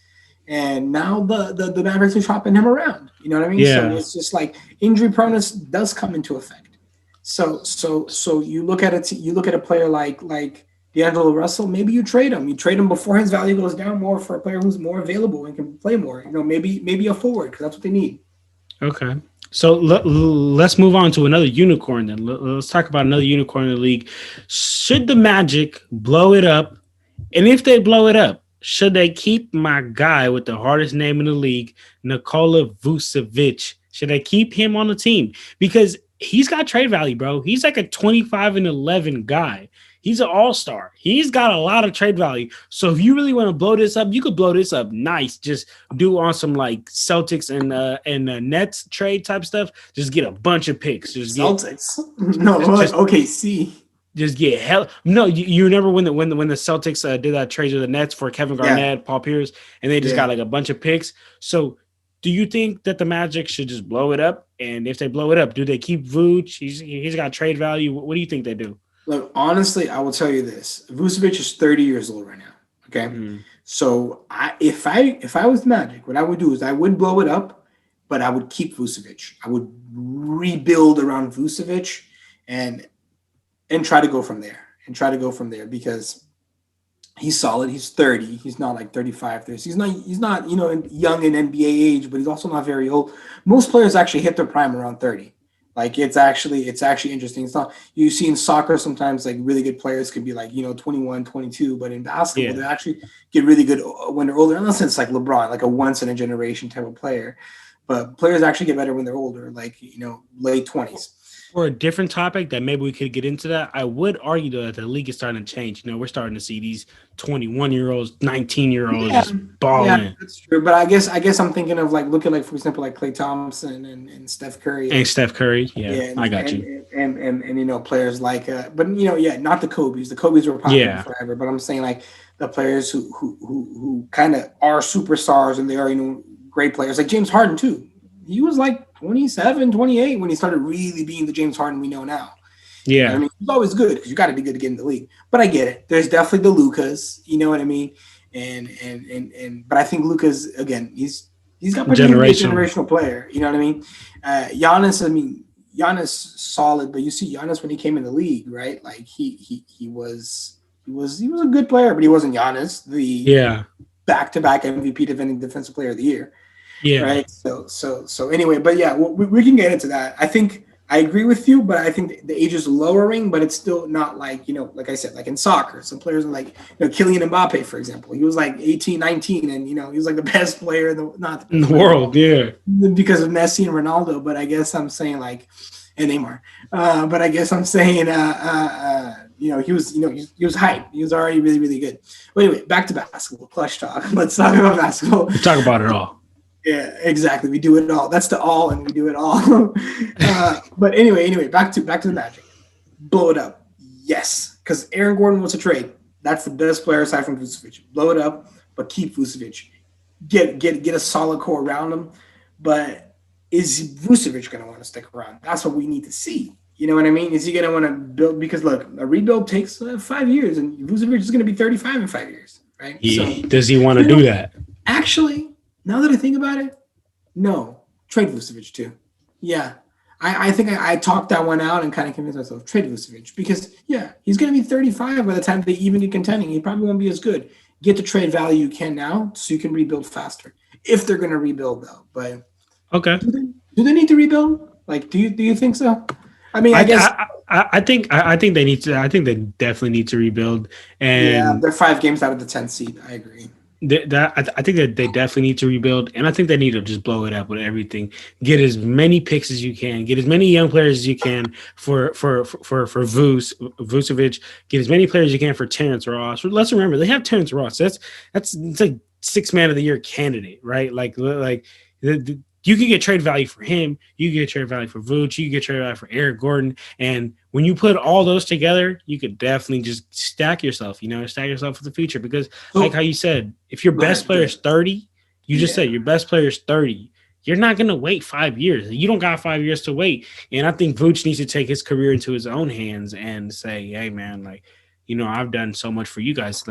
And now the Mavericks are shopping him around. You know what I mean? Yeah. So it's just like injury proneness does come into effect. So you look at it. You look at a player like D'Angelo Russell. Maybe you trade him. You trade him before his value goes down more for a player who's more available and can play more. Maybe a forward, because that's what they need. Okay. So let's move on to another unicorn then. Let's talk about another unicorn in the league. Should the Magic blow it up? And if they blow it up, should they keep my guy with the hardest name in the league, Nikola Vucevic? Should they keep him on the team? Because he's got trade value, bro. He's like a 25-11 guy. He's an all-star. He's got a lot of trade value. So if you really want to blow this up, you could blow this up nice. Just do on some like Celtics and Nets trade type stuff. Just get a bunch of picks. Celtics? OKC. Just get hell. No, you remember when the Celtics did that trade with the Nets for Kevin Garnett, Paul Pierce, and they just got like a bunch of picks. So do you think that the Magic should just blow it up? And if they blow it up, do they keep Vooch? He's got trade value. What do you think they do? Look, honestly, I will tell you this. Vucevic is 30 years old right now. Okay. Mm-hmm. So if I was Magic, what I would do is I would blow it up, but I would keep Vucevic. I would rebuild around Vucevic and try to go from there. and try to go from there because he's solid. He's 30. He's not like 35. He's not young in NBA age, but he's also not very old. Most players actually hit their prime around 30. Like it's actually interesting. It's not, you see in soccer sometimes like really good players could be like 21, 22, but in basketball they actually get really good when they're older. Unless it's like LeBron, like a once in a generation type of player. But players actually get better when they're older, like late 20s. For a different topic that maybe we could get into that, I would argue though that the league is starting to change. We're starting to see these 21-year-olds, 19-year-olds balling. Yeah, that's true. But I guess I'm thinking of like looking like, for example, like Klay Thompson and Steph Curry. And Steph Curry, I got you. And players like, but not the Kobe's. The Kobe's were popular forever. But I'm saying like the players who kind of are superstars and they are great players, like James Harden too. He was like 27, 28 when he started really being the James Harden we know now. Yeah. I mean, he's always good because you got to be good to get in the league. But I get it. There's definitely the Lucas, you know what I mean? But I think Lucas, again, he's got pretty generational player. You know what I mean? Giannis solid, but you see Giannis when he came in the league, right? Like he was a good player, but he wasn't Giannis, the back-to-back MVP defending defensive player of the year. Yeah. Right. So anyway, but yeah, we can get into that. I think I agree with you, but I think the age is lowering, but it's still not like, like I said, like in soccer, some players are like, Kylian Mbappe, for example, he was like 18, 19, and, he was like the best player in the world. Yeah. Because of Messi and Ronaldo. But I guess I'm saying like, and Neymar, but I guess I'm saying, he was hype. He was already really, really good. But anyway, back to basketball, clutch talk. Let's talk about basketball. Let's talk about it all. Yeah, exactly. We do it all. That's the all, and we do it all. But anyway, back to the Magic. Blow it up. Yes, because Aaron Gordon wants a trade. That's the best player aside from Vucevic. Blow it up, but keep Vucevic. Get a solid core around him. But is Vucevic going to want to stick around? That's what we need to see. You know what I mean? Is he going to want to build? Because look, a rebuild takes 5 years, and Vucevic is going to be 35 in 5 years, right? Yeah. So, does he want to do that? Actually, now that I think about it, no. Trade Vucevic too. Yeah. I think I talked that one out and kind of convinced myself, trade Vucevic. Because, he's going to be 35 by the time they even get contending. He probably won't be as good. Get the trade value you can now so you can rebuild faster. If they're going to rebuild, though. But okay. Do they need to rebuild? Like, do you think so? I mean, I guess I think they need to. I think they definitely need to rebuild. And they're 5 games out of the 10th seed. I agree. I think that they definitely need to rebuild, and I think they need to just blow it up with everything. Get as many picks as you can. Get as many young players as you can for Vucevic. Get as many players as you can for Terrence Ross. Let's remember they have Terrence Ross. It's like 6th man of the year candidate, right? You could get trade value for him. You could get trade value for Vooch. You could get trade value for Eric Gordon. And when you put all those together, you could definitely just stack yourself, for the future. Because like how you said, if your best player is 30, you just said your best player is 30. You're not going to wait 5 years. You don't got 5 years to wait. And I think Vooch needs to take his career into his own hands and say, hey, man, I've done so much for you guys.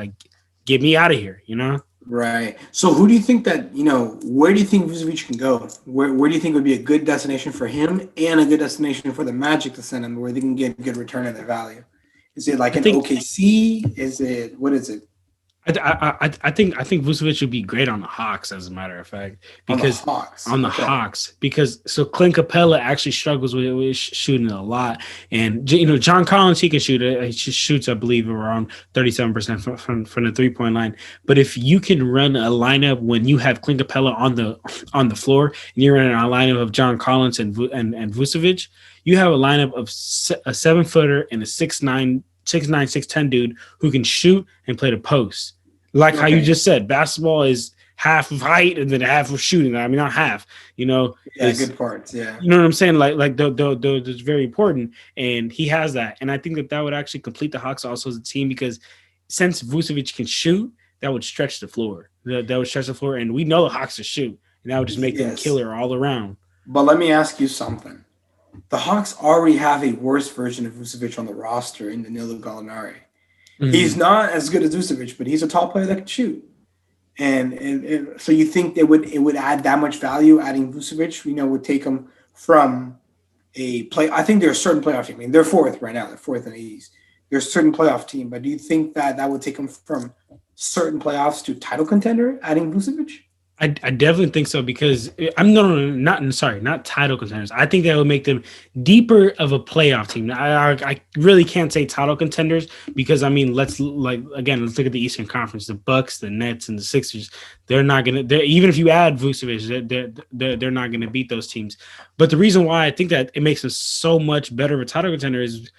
Get me out of here, Right. So who do you think that, where do you think Vucevic can go? Where do you think would be a good destination for him and a good destination for the Magic to send him where they can get good return on their value? Is it like OKC? Is it, what is it? I think Vucevic would be great on the Hawks, as a matter of fact, because Hawks, because Clint Capella actually struggles with shooting a lot, and John Collins, he can shoot it. He shoots, I believe, around 37% from the 3-point line. But if you can run a lineup when you have Clint Capella on the floor, and you're running a lineup of John Collins and Vucevic, you have a lineup of a 7-footer and a 6'9", 6'10" dude who can shoot and play the post. Like how you just said, basketball is half of height and then half of shooting. I mean, not half, good parts. Yeah. You know what I'm saying? Like that's very important. And he has that. And I think that would actually complete the Hawks also as a team, because since Vucevic can shoot, that would stretch the floor. That would stretch the floor. And we know the Hawks to shoot. And that would just make them killer all around. But let me ask you something. The Hawks already have a worse version of Vucevic on the roster in Danilo Gallinari. Mm-hmm. He's not as good as Vucevic, but he's a top player that can shoot. And so you think it would add that much value adding Vucevic? Would take him from a play. I think they're a certain playoff team. I mean, they're 4th right now. They're 4th in the East. you're a certain playoff team, but do you think that that would take them from certain playoffs to title contender, adding Vucevic? I definitely think so because I'm not title contenders. I think that would make them deeper of a playoff team. I really can't say title contenders because I mean let's look at the Eastern Conference. The Bucks, the Nets, and the Sixers. They're not gonna. Even if you add Vucevic, they're not gonna beat those teams. But the reason why I think that it makes them so much better of a title contender is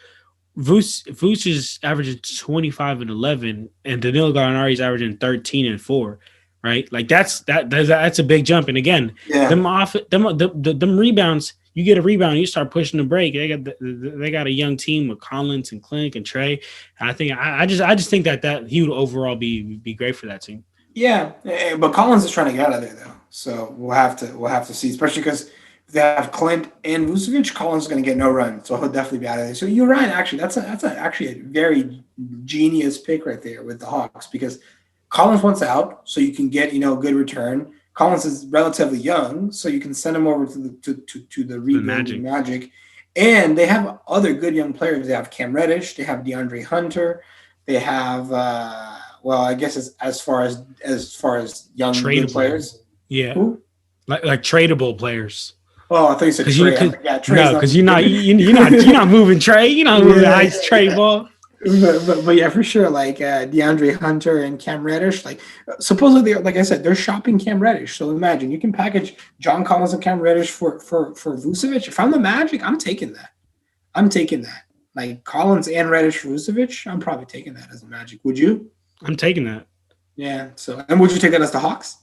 Vuce is averaging 25 and 11, and Danilo Gallinari is averaging 13 and 4. Right, like that's a big jump. And again, them rebounds. You get a rebound, you start pushing the break. They got a young team with Collins and Clint and Trey. And I just think that he would overall be great for that team. Yeah, but Collins is trying to get out of there though, so we'll have to see. Especially because if they have Clint and Vucevic, Collins is going to get no run, so he'll definitely be out of there. So you're right. Actually, that's actually a very genius pick right there with the Hawks because Collins wants out, so you can get a good return. Collins is relatively young, so you can send him over to the rebuilding Magic. And they have other good young players. They have Cam Reddish, they have DeAndre Hunter, they have I guess as far as young good players. Yeah. Who? Like tradable players. Oh, I thought you said Trey. No, because you're not moving Trey. You're not moving ice Trey ball. But yeah, for sure. Like DeAndre Hunter and Cam Reddish, like supposedly, like I said, they're shopping Cam Reddish. So imagine you can package John Collins and Cam Reddish for Vucevic. If I'm the Magic, I'm taking that. Like Collins and Reddish for Vucevic, I'm probably taking that as a Magic. Would you? I'm taking that. Yeah. So, and would you take that as the Hawks?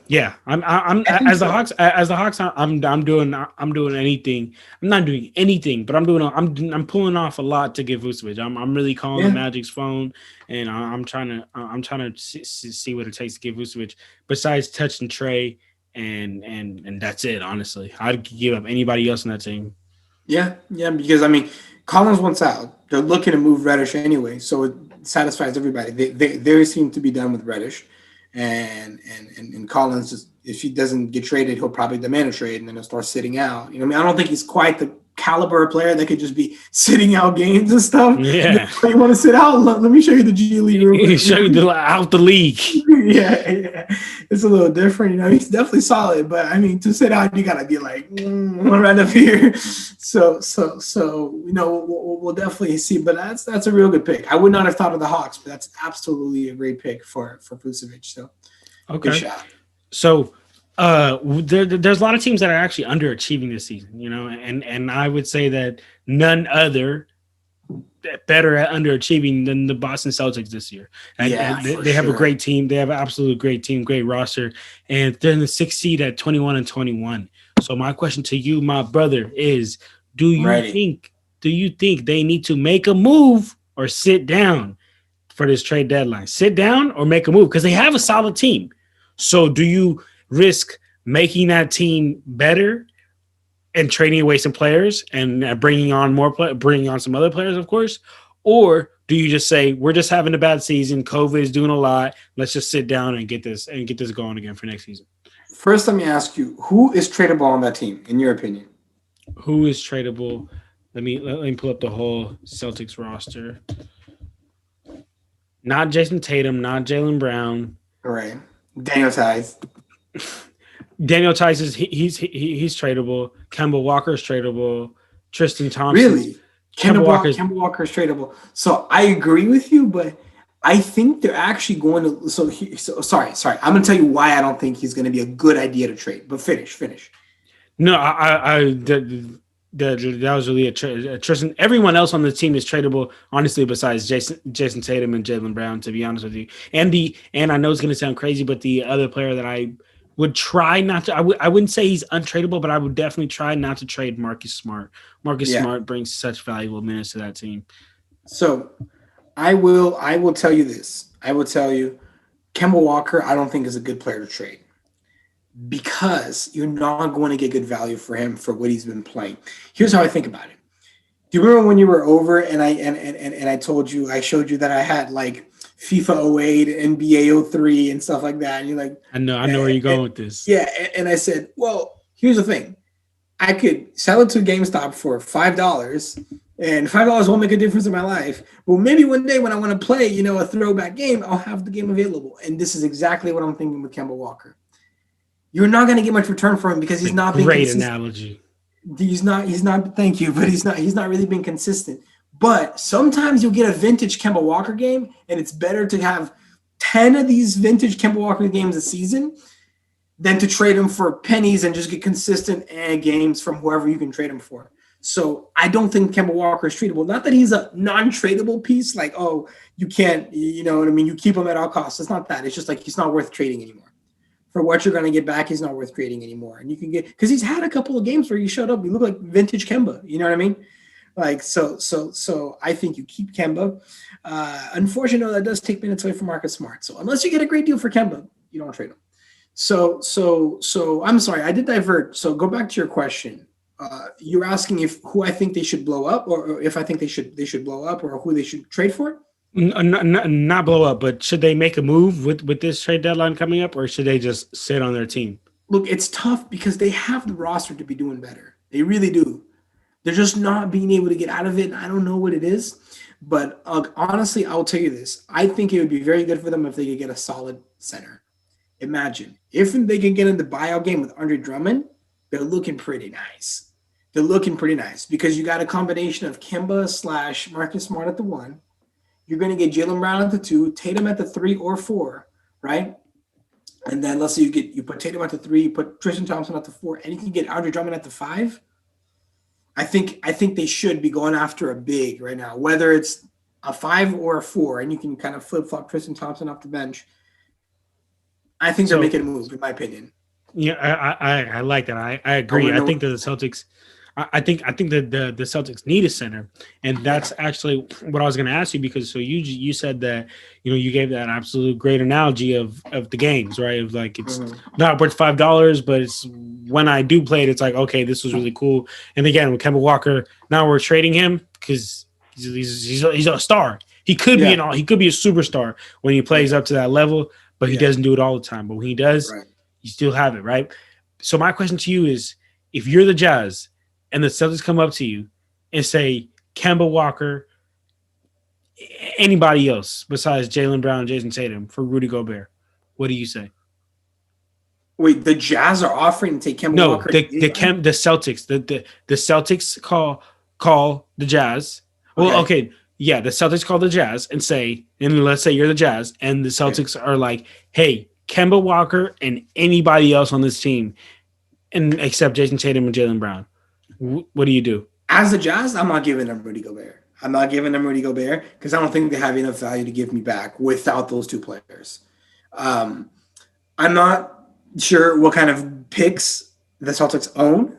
Yeah, I'm as the Hawks. As the Hawks, I'm doing anything. I'm not doing anything, but I'm pulling off a lot to get Vucevic. I'm really calling the Magic's phone, and I'm trying to see what it takes to get Vucevic. Besides touching Trey, and that's it. Honestly, I'd give up anybody else on that team. Yeah, because I mean, Collins wants out. They're looking to move Reddish anyway, so it satisfies everybody. They seem to be done with Reddish. And Collins, just if he doesn't get traded, he'll probably demand a trade, and then he'll start sitting out. I mean, I don't think he's quite the caliber of player that could just be sitting out games and stuff. Yeah, you want to sit out? Let me show you the G League. Show you out the league. yeah, it's a little different. He's definitely solid, but I mean, to sit out, you gotta be like right up here. So we'll definitely see. But that's a real good pick. I would not have thought of the Hawks, but that's absolutely a great pick for Vucevic. So okay, good shot. So there's a lot of teams that are actually underachieving this season, and I would say that none other better at underachieving than the Boston Celtics this year. And they have a great team. They have an absolute great team, great roster, and they're in the 6th seed at 21-21. So my question to you, my brother, is: Do you think they need to make a move or sit down for this trade deadline? Sit down or make a move because they have a solid team. So do you risk making that team better and trading away some players and bringing on bringing on some other players, of course? Or do you just say, we're just having a bad season, COVID is doing a lot, let's just sit down and get this going again for next season? First, let me ask you, who is tradable on that team, in your opinion? Who is tradable? Let me pull up the whole Celtics roster. Not Jason Tatum, not Jaylen Brown. Right. Daniel Tice. Daniel Tice he's tradable. Kemba Walker is tradable. Tristan Thompson. Really? Kemba Walker is tradable. So I agree with you, but I think they're actually going to. Sorry. I'm going to tell you why I don't think he's going to be a good idea to trade. But finish. No, that was really a Tristan. Everyone else on the team is tradable, honestly, besides Jason Tatum and Jaylen Brown, to be honest with you. And I know it's going to sound crazy, but the other player that I would try not to, I wouldn't say he's untradeable, but I would definitely try not to trade Marcus Smart. Smart brings such valuable minutes to that team. So I will tell you this. I will tell you, Kemba Walker, I don't think is a good player to trade, because you're not going to get good value for him for what he's been playing. Here's how I think about it. Do you remember when you were over and I showed you that I had like FIFA 08, NBA 03 and stuff like that? And you're like, I know where you're going with this. Yeah. And I said, well, here's the thing. I could sell it to GameStop for $5 And $5 won't make a difference in my life. But maybe one day when I want to play, a throwback game, I'll have the game available. And this is exactly what I'm thinking with Kemba Walker. You're not going to get much return from him because he's not being consistent. Great analogy. He's not. Thank you, but he's not really being consistent. But sometimes you'll get a vintage Kemba Walker game, and it's better to have 10 of these vintage Kemba Walker games a season than to trade him for pennies and just get consistent games from whoever you can trade him for. So I don't think Kemba Walker is tradable. Not that he's a non-tradable piece, like, oh, you can't, you know what I mean? You keep him at all costs. It's not that. It's just like he's not worth trading anymore. For what you're going to get back, he's not worth trading anymore. And you can get – because he's had a couple of games where he showed up. He looked like vintage Kemba. You know what I mean? Like, so I think you keep Kemba. Unfortunately, that does take minutes away from Marcus Smart. So unless you get a great deal for Kemba, you don't trade him. So I'm sorry, I did divert. So go back to your question. You're asking who I think they should blow up, or if I think they should blow up, or who they should trade for. Not blow up, but should they make a move with this trade deadline coming up, or should they just sit on their team? Look, it's tough because they have the roster to be doing better. They really do. They're just not being able to get out of it. And I don't know what it is, but honestly, I'll tell you this. I think it would be very good for them if they could get a solid center. Imagine if they can get in the buyout game with Andre Drummond, they're looking pretty nice. They're looking pretty nice because you got a combination of Kemba / Marcus Smart at the 1. You're going to get Jaylen Brown at the 2, Tatum at the 3 or 4, right? And then let's say you put Tatum at the 3, you put Tristan Thompson at the 4, and you can get Andre Drummond at the 5. I think they should be going after a big right now, whether it's a 5 or a 4, and you can kind of flip-flop Tristan Thompson off the bench. I think they're making a move, in my opinion. Yeah, I like that. I agree. I think that the Celtics – I think that the Celtics need a center, and that's actually what I was going to ask you, because you said that you gave that absolute great analogy of the games, right? Of like it's not worth $5, but it's when I do play it, it's like, okay, this was really cool. And again, with Kemba Walker, now we're trading him because he's a star. He could be he could be a superstar when he plays up to that level, but he doesn't do it all the time. But when he does, you still have it, right? So my question to you is, if you're the Jazz and the Celtics come up to you and say, Kemba Walker, anybody else besides Jaylen Brown and Jason Tatum for Rudy Gobert, what do you say? Wait, the Jazz are offering to take Kemba Walker? No, the Celtics. The Celtics call the Jazz. Well, okay. Yeah, the Celtics call the Jazz and say, and let's say you're the Jazz, and the Celtics are like, hey, Kemba Walker and anybody else on this team, and except Jason Tatum and Jaylen Brown. What do you do? As the Jazz, I'm not giving them Rudy Gobert. I'm not giving them Rudy Gobert because I don't think they have enough value to give me back without those two players. I'm not sure what kind of picks the Celtics own,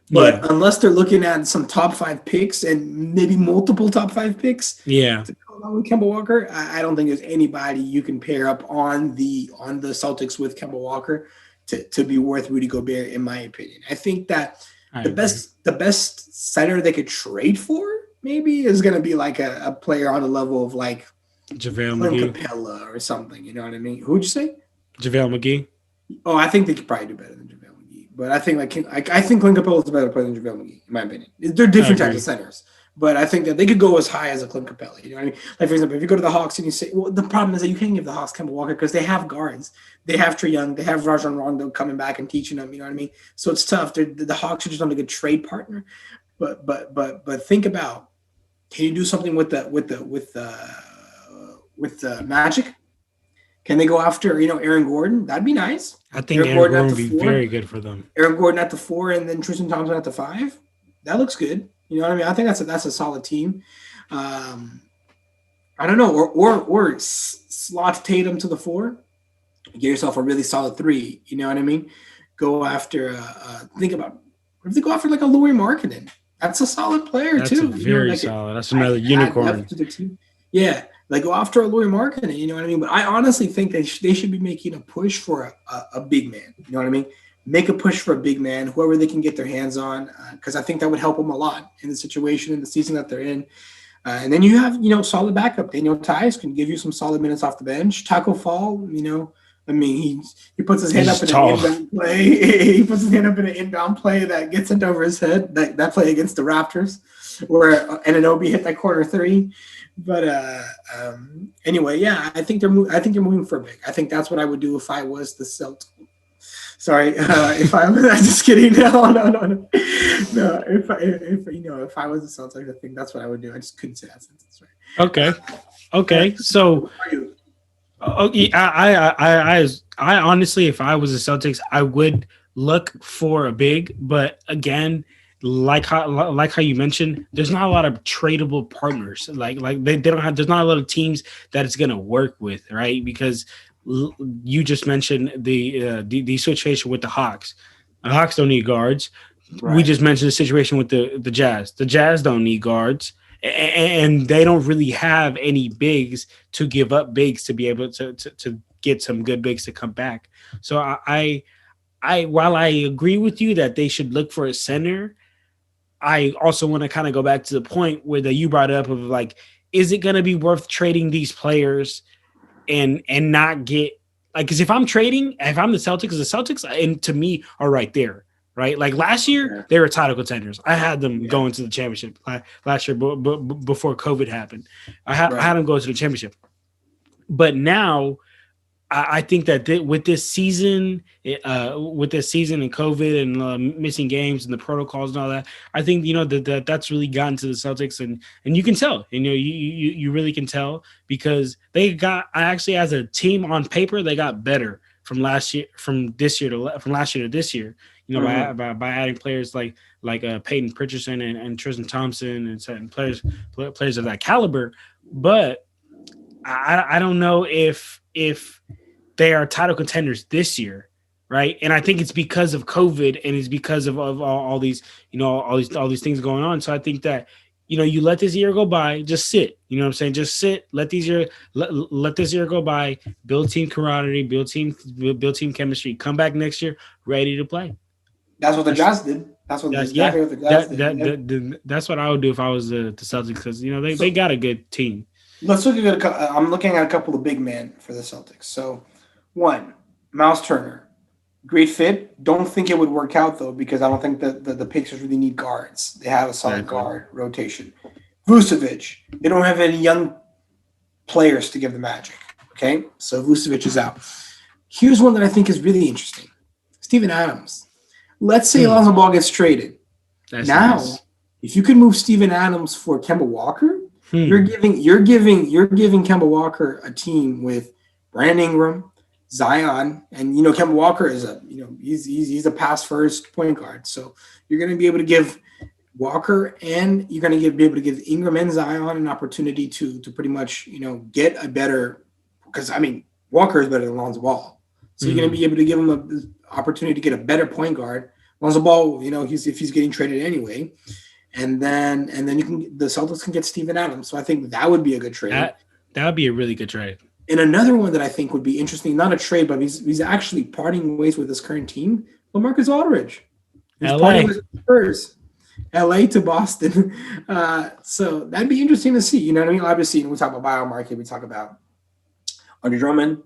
but unless they're looking at some top 5 picks and maybe multiple top 5 picks, to go along with Kemba Walker, I don't think there's anybody you can pair up on the Celtics with Kemba Walker to be worth Rudy Gobert, in my opinion. I think that the best center they could trade for maybe is going to be like a player on the level of like JaVale McGee, Capella or something. You know what I mean? Who'd you say? JaVale McGee. Oh, I think they could probably do better than JaVale McGee, but I think I think Clint Capella is a better player than JaVale McGee, in my opinion. They're different types of centers, but I think that they could go as high as a Clint Capella. You know what I mean? Like, for example, if you go to the Hawks and you say, well, the problem is that you can't give the Hawks Kemba Walker because they have guards. They have Trae Young. They have Rajon Rondo coming back and teaching them. You know what I mean? So it's tough. The Hawks are just not a good trade partner. But think about, can you do something with the Magic? Can they go after Aaron Gordon? That'd be nice. I think Aaron Gordon would be very good for them. Aaron Gordon at the 4 and then Tristan Thompson at the 5. That looks good. You know what I mean? I think that's a solid team. I don't know, or slot Tatum to the 4. Get yourself a really solid 3. You know what I mean? Go after. Think about, what if they go after like a Lauri Markkanen? That's a solid player too. That's very solid. That's another unicorn. Yeah, like go after a Lauri Markkanen. You know what I mean? But I honestly think they should be making a push for a big man. You know what I mean? Make a push for a big man, whoever they can get their hands on, because I think that would help them a lot in the situation, in the season that they're in. And then you have, solid backup. Daniel Tice can give you some solid minutes off the bench. Taco Fall, I mean, he puts his hand He's up in tall. an inbound play. He puts his hand up in an inbound play that gets sent over his head. That play against the Raptors, where Anunoby hit that corner three. But anyway, yeah, I think they're moving for big. I think that's what I would do if I was the Celtics. Sorry, if I was just kidding. No. If I was the Celtics, I think that's what I would do. I just couldn't say that sentence right. Okay. So, I honestly, if I was the Celtics, I would look for a big. But again, like how you mentioned, there's not a lot of tradable partners. Like they don't have. There's not a lot of teams that it's gonna work with, right? Because you just mentioned the situation with the Hawks. The Hawks don't need guards. Right. We just mentioned the situation with the Jazz. The Jazz don't need guards, and they don't really have any bigs to give up bigs to be able to get some good bigs to come back. So I while I agree with you that they should look for a center, I also want to kind of go back to the point where that you brought up of like, is it going to be worth trading these players and not get like, because if I'm the Celtics, and to me are right there, right? Like last year, they were title contenders. I had them going to the championship last year, before COVID happened. I had them go to the championship. But now, I think that with this season and COVID and missing games and the protocols and all that, I think that's really gotten to the Celtics, and you can tell, you really can tell, because they got, actually as a team on paper, they got better from last year to this year. By adding players like Peyton Pritchard and Tristan Thompson and certain players of that caliber, but I don't know if they are title contenders this year, right? And I think it's because of COVID, and it's because of all these, all these things going on. So I think that, you let this year go by, just sit. You know what I'm saying? Just sit. Let this year go by. Build team camaraderie. Build team chemistry. Come back next year ready to play. That's what the Jazz did. That's what the Jazz did. That's what I would do if I was the Celtics, because they got a good team. Let's look at I'm looking at a couple of big men for the Celtics. So, one, Miles Turner, great fit. Don't think it would work out though, because I don't think that the Pacers really need guards. They have a solid guard rotation. Vucevic, they don't have any young players to give the magic. Okay, so Vucevic is out. Here's one that I think is really interesting: Steven Adams. Let's say Lonzo Ball gets traded. That's nice. If you could move Steven Adams for Kemba Walker, you're giving Kemba Walker a team with Brandon Ingram, Zion, and Kemba Walker is he's a pass first point guard. So you're going to be able to give Walker, and you're going to be able to give Ingram and Zion an opportunity to pretty much get a better, because Walker is better than Lonzo Ball. So you're going to be able to give him an opportunity to get a better point guard. Lonzo Ball, if he's getting traded anyway. And then the Celtics can get Steven Adams. So I think that would be a good trade. That would be a really good trade. And another one that I think would be interesting, not a trade, but he's actually parting ways with his current team, LaMarcus Aldridge. He's parting with the Spurs. LA to Boston. So that'd be interesting to see. You know what I mean? Obviously, we talk about buyout market, we talk about Andre Drummond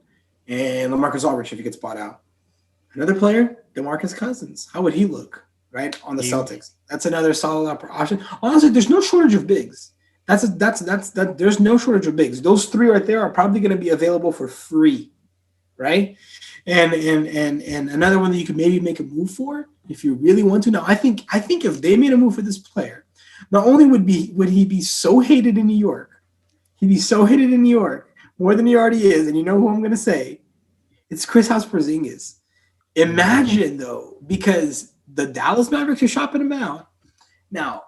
and LaMarcus Aldridge if he gets bought out. Another player, DeMarcus Cousins. How would he look, right, on the Celtics? That's another solid option. Honestly, there's no shortage of bigs. There's no shortage of bigs. Those three right there are probably going to be available for free, right? And another one that you could maybe make a move for if you really want to. Now, I think if they made a move for this player, not only would he be so hated in New York, he'd be so hated in New York more than he already is. And you know who I'm going to say? It's Kristaps Porzingis. Imagine though, because the Dallas Mavericks are shopping him out. Now,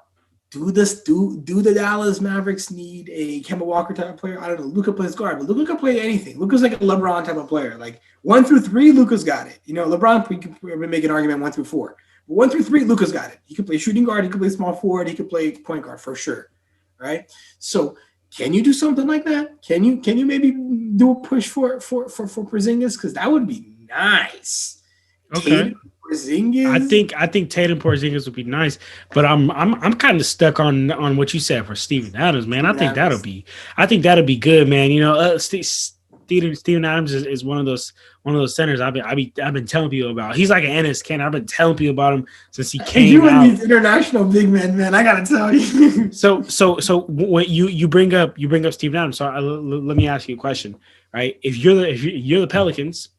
do the Dallas Mavericks need a Kemba Walker type of player? I don't know. Luka plays guard, but Luka can play anything. Luka's like a LeBron type of player. Like 1 through 3, Luka's got it. LeBron, we could make an argument 1 through 4. But 1 through 3, Luka's got it. He can play shooting guard. He can play small forward. He can play point guard for sure, right? So can you do something like that? Can you maybe do a push for Porzingis? Because that would be nice. Okay. Tatum, Porzingis. I think Tatum Porzingis would be nice, but I'm kind of stuck on what you said for Steven Adams, man. I think that'll be good, man. Steven Adams is one of those centers I've been telling people about. He's like an Ennis Cannon. I've been telling people about him since he came You out. and these international big men, man, I gotta tell you. So when you bring up Steven Adams, so let me ask you a question, right? If you're the Pelicans,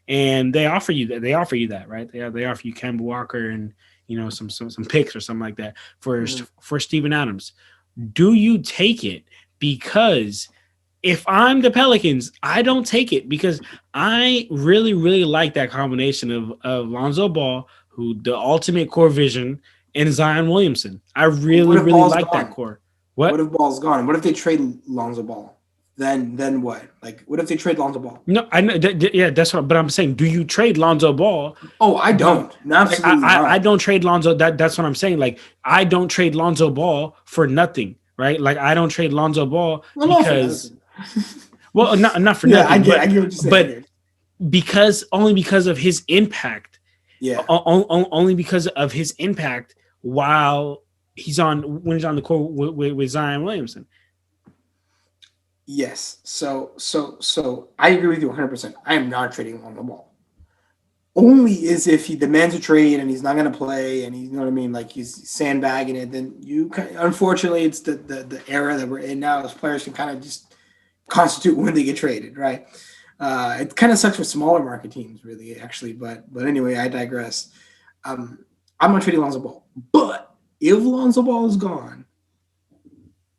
and they offer you that, right? They offer you Kemba Walker and some picks or something like that for Steven Adams. Do you take it? Because if I'm the Pelicans, I don't take it because I really, really like that combination of Lonzo Ball, who the ultimate core vision, and Zion Williamson. I really, really like that core. What if Ball's gone? What if they trade Lonzo Ball? Then what? Like, what if they trade Lonzo Ball? No, I know. That's what. But I'm saying, do you trade Lonzo Ball? Oh, I don't. Absolutely, I don't trade Lonzo. That's what I'm saying. Like, I don't trade Lonzo Ball for nothing, right? Like, I don't trade Lonzo Ball because, well, not for nothing. I get what you're saying. But because of his impact. Yeah. Only because of his impact when he's on the court with Zion Williamson. Yes. So I agree with you 100%. I am not trading Lonzo Ball. Only is if he demands a trade and he's not going to play and he's, you know what I mean, like he's sandbagging it. Then unfortunately, it's the era that we're in now. As players can kind of just constitute when they get traded, right? It kind of sucks for smaller market teams, really, actually. But anyway, I digress. I'm not trading Lonzo Ball, but if Lonzo Ball is gone,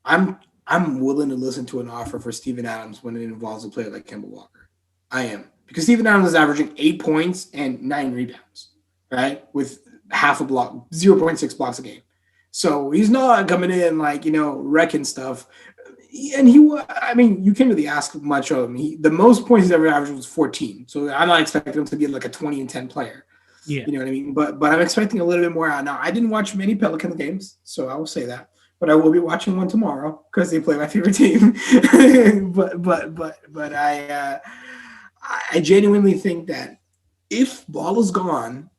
I'm willing to listen to an offer for Steven Adams when it involves a player like Kemba Walker. I am. Because Steven Adams is averaging 8 points and 9 rebounds, right? With half a block, 0.6 blocks a game. So he's not coming in like, wrecking stuff. And you can't really ask much of him. The most points he's ever averaged was 14. So I'm not expecting him to be like a 20 and 10 player. Yeah. You know what I mean? But I'm expecting a little bit more out now. I didn't watch many Pelicans games, so I will say that. But I will be watching one tomorrow because they play my favorite team. but I genuinely think that if Ball is gone,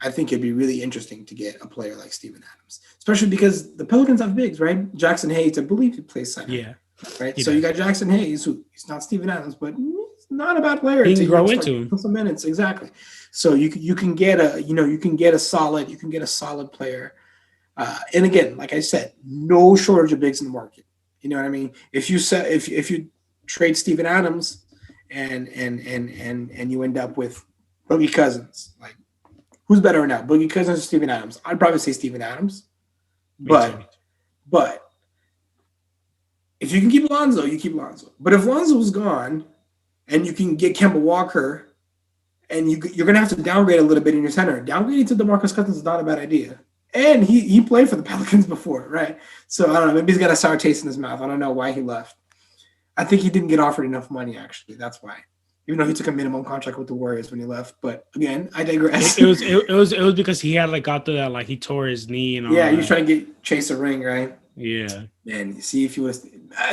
I think it'd be really interesting to get a player like Steven Adams, especially because the Pelicans have bigs, right? Jackson Hayes, I believe he plays center. Yeah. Right. So you got Jackson Hayes, who he's not Steven Adams, but he's not a bad player. He can grow into him. Some minutes, exactly. So you can get a solid player. And again, like I said, no shortage of bigs in the market. You know what I mean? If you trade Steven Adams and you end up with Boogie Cousins, like who's better now, Boogie Cousins or Steven Adams? I'd probably say Steven Adams. But if you can keep Lonzo, you keep Lonzo. But if Lonzo's gone and you can get Kemba Walker and you're going to have to downgrade a little bit in your center, downgrading to DeMarcus Cousins is not a bad idea. And he played for the Pelicans before, right? So I don't know. Maybe he's got a sour taste in his mouth. I don't know why he left. I think he didn't get offered enough money, actually. That's why. Even though he took a minimum contract with the Warriors when he left. But again, I digress. It was because he had got through that, he tore his knee and all. Yeah, he was trying to chase a ring, right? Yeah. And see if he was.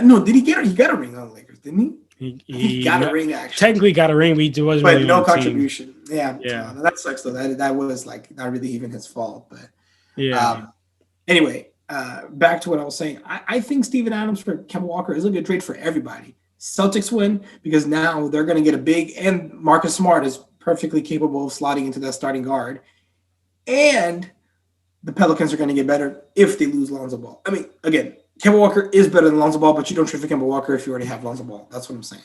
No, did he get? He got a ring on the Lakers, didn't he? He got a ring, actually. Technically got a ring, but he wasn't. But no contribution. Team. Yeah. So that sucks though. That was not really even his fault, but. Yeah. Anyway, back to what I was saying. I think Steven Adams for Kemba Walker is a good trade for everybody. Celtics win because now they're going to get a big, and Marcus Smart is perfectly capable of slotting into that starting guard. And the Pelicans are going to get better if they lose Lonzo Ball. I mean, again, Kemba Walker is better than Lonzo Ball, but you don't trade for Kemba Walker if you already have Lonzo Ball. That's what I'm saying.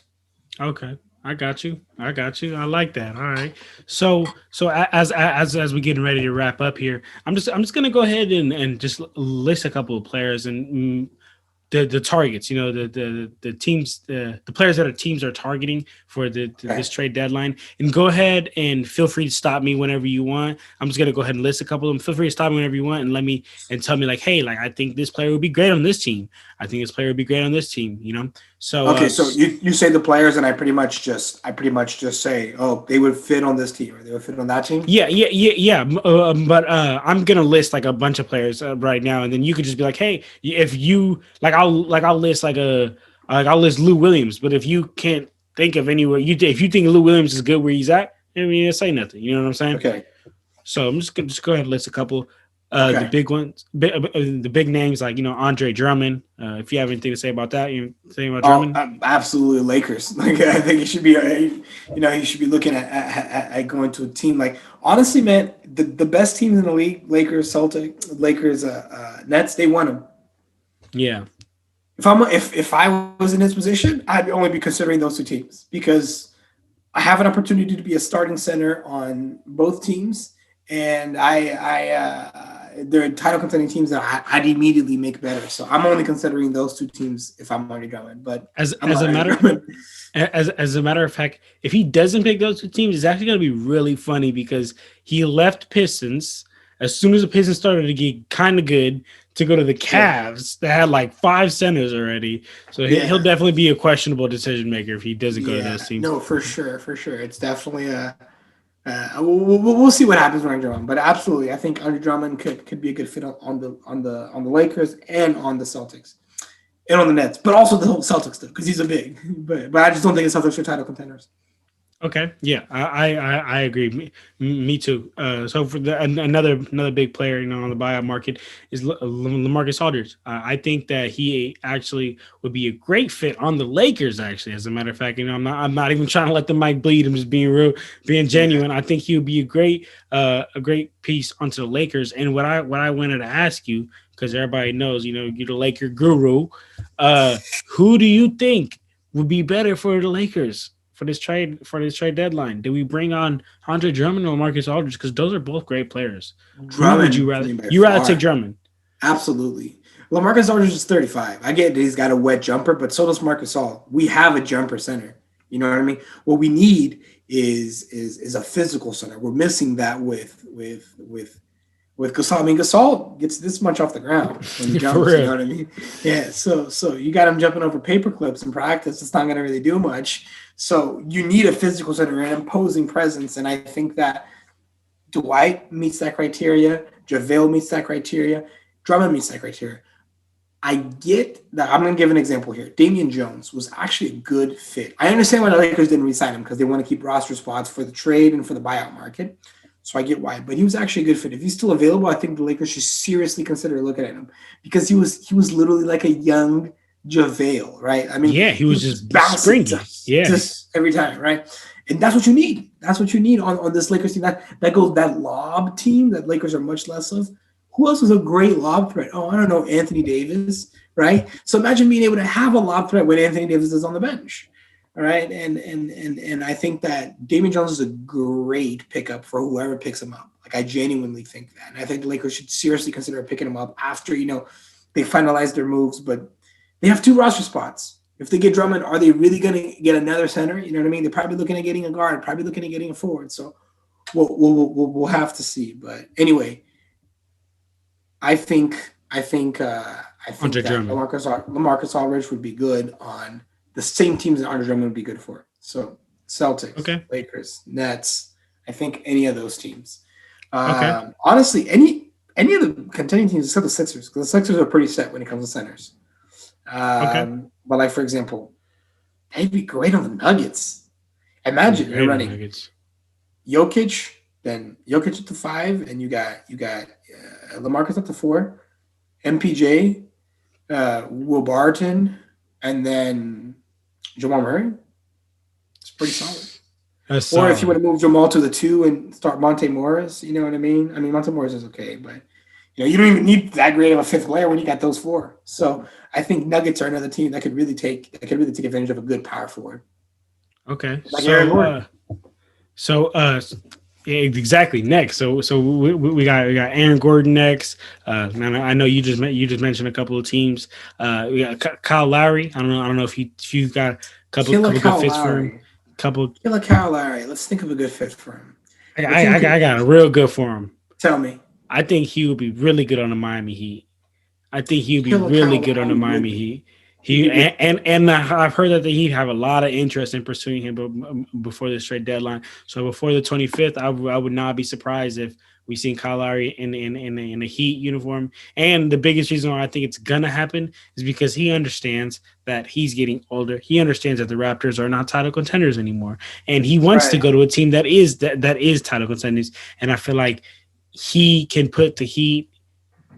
Okay. I got you. I like that. All right. So as we're getting ready to wrap up here, I'm just gonna go ahead and just list a couple of players and the targets. The teams, the players that teams are targeting for this trade deadline. And go ahead and feel free to stop me whenever you want. I'm just gonna go ahead and list a couple of them. Feel free to stop me whenever you want and tell me hey, I think this player would be great on this team. I think this player would be great on this team. So okay, so you say the players, and I pretty much just say, oh, they would fit on this team or they would fit on that team. Yeah. But I'm gonna list a bunch of players right now, and then you could just be like, hey, if you I'll list I'll list Lou Williams, but if you can't think of anywhere if you think Lou Williams is good where he's at, I mean, say nothing. You know what I'm saying? Okay. So I'm just go ahead and list a couple. The big ones, the big names like Andre Drummond. If you have anything to say about that, you saying about Drummond? Absolutely, Lakers. Like I think he should be, he should be looking at going to a team. Like honestly, man, the best teams in the league, Lakers, Celtics, Lakers, Nets, they won them. Yeah. If I was in his position, I'd only be considering those two teams because I have an opportunity to be a starting center on both teams. And they're title contending teams that I'd immediately make better. So I'm only considering those two teams if I'm Andre Drummond. But as a matter of fact, if he doesn't pick those two teams, it's actually going to be really funny because he left Pistons as soon as the Pistons started to get kind of good to go to the Cavs that had like 5 centers already. So he'll definitely be a questionable decision maker if he doesn't go to those teams. No, for sure. It's definitely we'll see what happens with Andre Drummond, but absolutely, I think Andre Drummond could be a good fit on the Lakers and on the Celtics and on the Nets, but also the Celtics too because he's a big. But I just don't think the Celtics are title contenders. Okay, yeah, I agree. Me too. So for another big player, on the buyout market is LaMarcus Aldridge. I think that he actually would be a great fit on the Lakers. Actually, as a matter of fact, I'm not even trying to let the mic bleed. I'm just being genuine. I think he would be a great piece onto the Lakers. And what I wanted to ask you, because everybody knows, you're the Laker guru. Who do you think would be better for the Lakers? For this trade deadline, do we bring on Andre Drummond or Marcus Aldridge? Because those are both great players. Drummond, would you rather take Drummond? Absolutely. Well, Marcus Aldridge is 35. I get that he's got a wet jumper, but so does Marcus All. We have a jumper center. You know what I mean? What we need is a physical center. We're missing that with Gasol. I mean, Gasol gets this much off the ground when he jumps. You know what I mean? Yeah. So you got him jumping over paper clips in practice. It's not going to really do much. So you need a physical center, an imposing presence, and I think that Dwight meets that criteria. JaVale meets that criteria. Drummond meets that criteria. I get that. I'm going to give an example here. Damian Jones was actually a good fit. I understand why the Lakers didn't re-sign him because they want to keep roster spots for the trade and for the buyout market. So I get why, but he was actually a good fit. If he's still available, I think the Lakers should seriously consider looking at him because he was literally like a young JaVale, right? I mean, yeah, he was just bouncing just every time, right? And that's what you need. That's what you need on this Lakers team. That lob team that Lakers are much less of. Who else is a great lob threat? Oh, I don't know, Anthony Davis, right? So imagine being able to have a lob threat when Anthony Davis is on the bench. All right. And I think that Damian Jones is a great pickup for whoever picks him up. Like I genuinely think that. And I think the Lakers should seriously consider picking him up after, they finalize their moves, but they have 2 roster spots. If they get Drummond, are they really going to get another center? You know what I mean? They're probably looking at getting a guard, probably looking at getting a forward. So we'll have to see. But anyway, I think that LaMarcus Aldridge would be good on the same teams that Andre Drummond would be good for. So Celtics, Lakers, Nets. I think any of those teams. Honestly, any of the contending teams except the Sixers, because the Sixers are pretty set when it comes to centers. But like for example, they'd be great on the Nuggets. Imagine you're running Jokic, then Jokic at the 5, and you got LaMarcus at the 4, MPJ, Will Barton, and then Jamal Murray. It's pretty solid. Or if you want to move Jamal to the 2 and start Monte Morris, you know what I mean? I mean, Monte Morris is okay, but you don't even need that great of a 5th player when you got those 4. So I think Nuggets are another team that could really take advantage of a good power forward. Okay. Like Aaron Gordon. Yeah, exactly. Next, so we got Aaron Gordon next. I know you just mentioned a couple of teams. We got Kyle Lowry. I don't know if you got a couple good fits for him. Killer Kyle Lowry. Let's think of a good fit for him. I got a real good for him. Tell me. I think he would be really good on the Miami Heat. I've heard that the Heat have a lot of interest in pursuing him before this trade deadline. So before the 25th, I would not be surprised if we seen Kyle Lowry in a Heat uniform. And the biggest reason why I think it's gonna happen is because he understands that he's getting older. He understands that the Raptors are not title contenders anymore, and he wants to go to a team that is title contenders. And I feel like he can put the Heat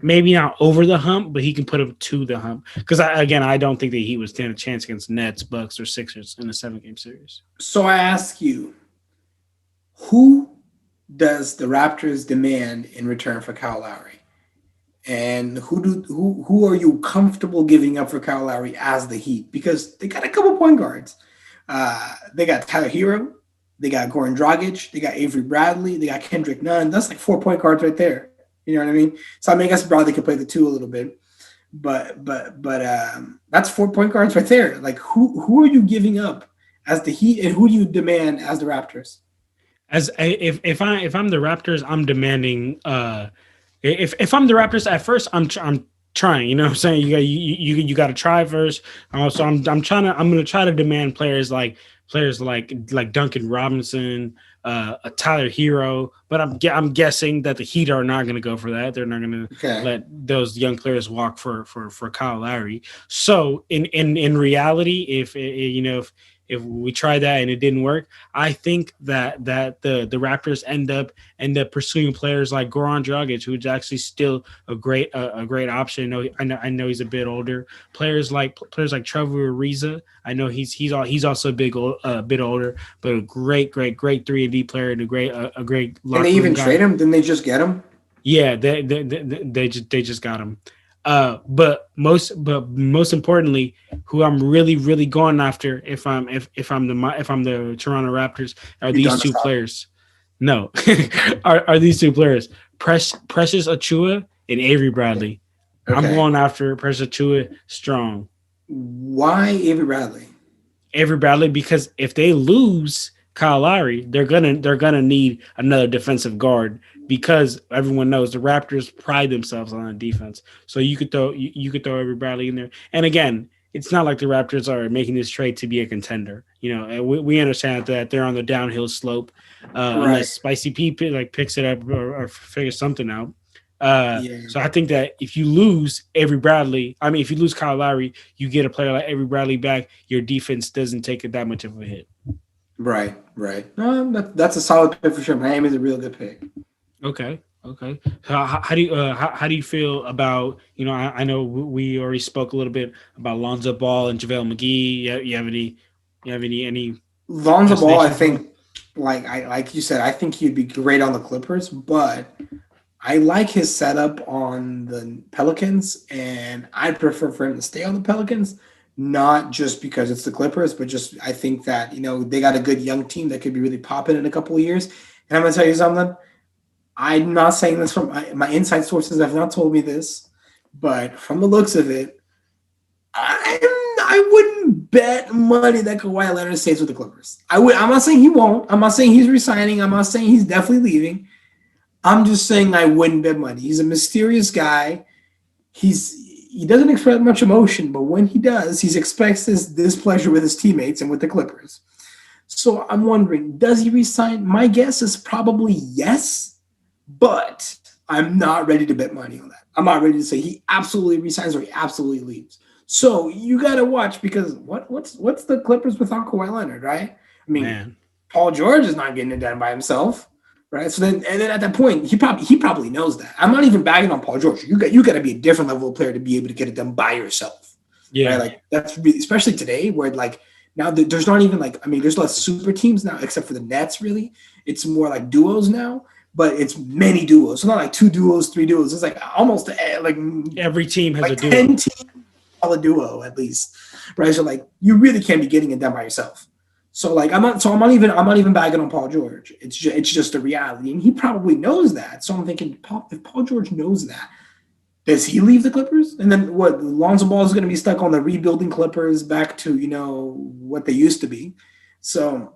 maybe not over the hump, but he can put him to the hump. Because I don't think that he would stand a chance against Nets, Bucks, or Sixers in a 7-game series. So I ask you, who does the Raptors demand in return for Kyle Lowry? And who are you comfortable giving up for Kyle Lowry as the Heat? Because they got a couple point guards. They got Tyler Hero, they got Goran Dragic, they got Avery Bradley, they got Kendrick Nunn. That's like 4 point guards right there. You know what I mean? So I mean, I guess Bradley could play the 2 a little bit, but that's 4 point guards right there. Like who are you giving up as the Heat, and who do you demand as the Raptors? If I'm the Raptors, I'm demanding. If I'm the Raptors, at first I'm trying. You know what I'm saying? You got to try first. So I'm going to try to demand players like Duncan Robinson, a Tyler Hero. But I'm guessing that the Heat are not going to go for that. They're not going to let those young players walk for Kyle Lowry. So in reality, if we try that and it didn't work, I think that the Raptors end up pursuing players like Goran Dragic, who's actually still a great option. I know he's a bit older. Players like Trevor Ariza, I know he's also a bit older, but a great 3-and-D player and a great And they even trade him? Didn't they just get him? Yeah, they just got him. But most importantly, who I'm really going after if I'm the Toronto Raptors are these 2 players. No, are these 2 players, Precious Achiuwa and Avery Bradley. Okay. I'm going after Precious Achiuwa strong. Why Avery Bradley? Avery Bradley, because if they lose Kyle Lowry, they're gonna need another defensive guard, because everyone knows the Raptors pride themselves on defense. So you could throw Avery Bradley in there. And again, it's not like the Raptors are making this trade to be a contender. And we understand that they're on the downhill slope, unless Spicy P picks it up or figures something out. So I think that if you lose if you lose Kyle Lowry, you get a player like Avery Bradley back, your defense doesn't take it that much of a hit. Right. That's a solid pick for sure. Miami's a real good pick. Okay. How do you feel about, I know we already spoke a little bit about Lonzo Ball and JaVale McGee. You have any Lonzo Ball? I think, like you said, I think he'd be great on the Clippers, but I like his setup on the Pelicans, and I'd prefer for him to stay on the Pelicans. Not just because it's the Clippers, but just I think that, they got a good young team that could be really popping in a couple of years. And I'm going to tell you something. I'm not saying this from my inside sources have not told me this, but from the looks of it, I wouldn't bet money that Kawhi Leonard stays with the Clippers. I'm not saying he won't. I'm not saying he's resigning. I'm not saying he's definitely leaving. I'm just saying I wouldn't bet money. He's a mysterious guy. He doesn't express much emotion, but when he does, he expects this pleasure with his teammates and with the Clippers. So I'm wondering, does he resign? My guess is probably yes, but I'm not ready to bet money on that. I'm not ready to say he absolutely resigns or he absolutely leaves. So you got to watch, because what's the Clippers without Kawhi Leonard, right? I mean, Paul George is not getting it done by himself. Right. So then at that point, he probably knows that. I'm not even bagging on Paul George. You got to be a different level of player to be able to get it done by yourself. Yeah. Right? Like that's really, especially today, where now there's not even there's less super teams now, except for the Nets. Really, it's more like duos now, but it's many duos. So not like 2 duos, 3 duos. It's like almost every team has a duo. 10 teams, a duo at least. Right. So you really can't be getting it done by yourself. So I'm not even bagging on Paul George. It's just a reality, and he probably knows that. So I'm thinking, if Paul George knows that, does he leave the Clippers? And then what? Lonzo Ball is going to be stuck on the rebuilding Clippers back to what they used to be. So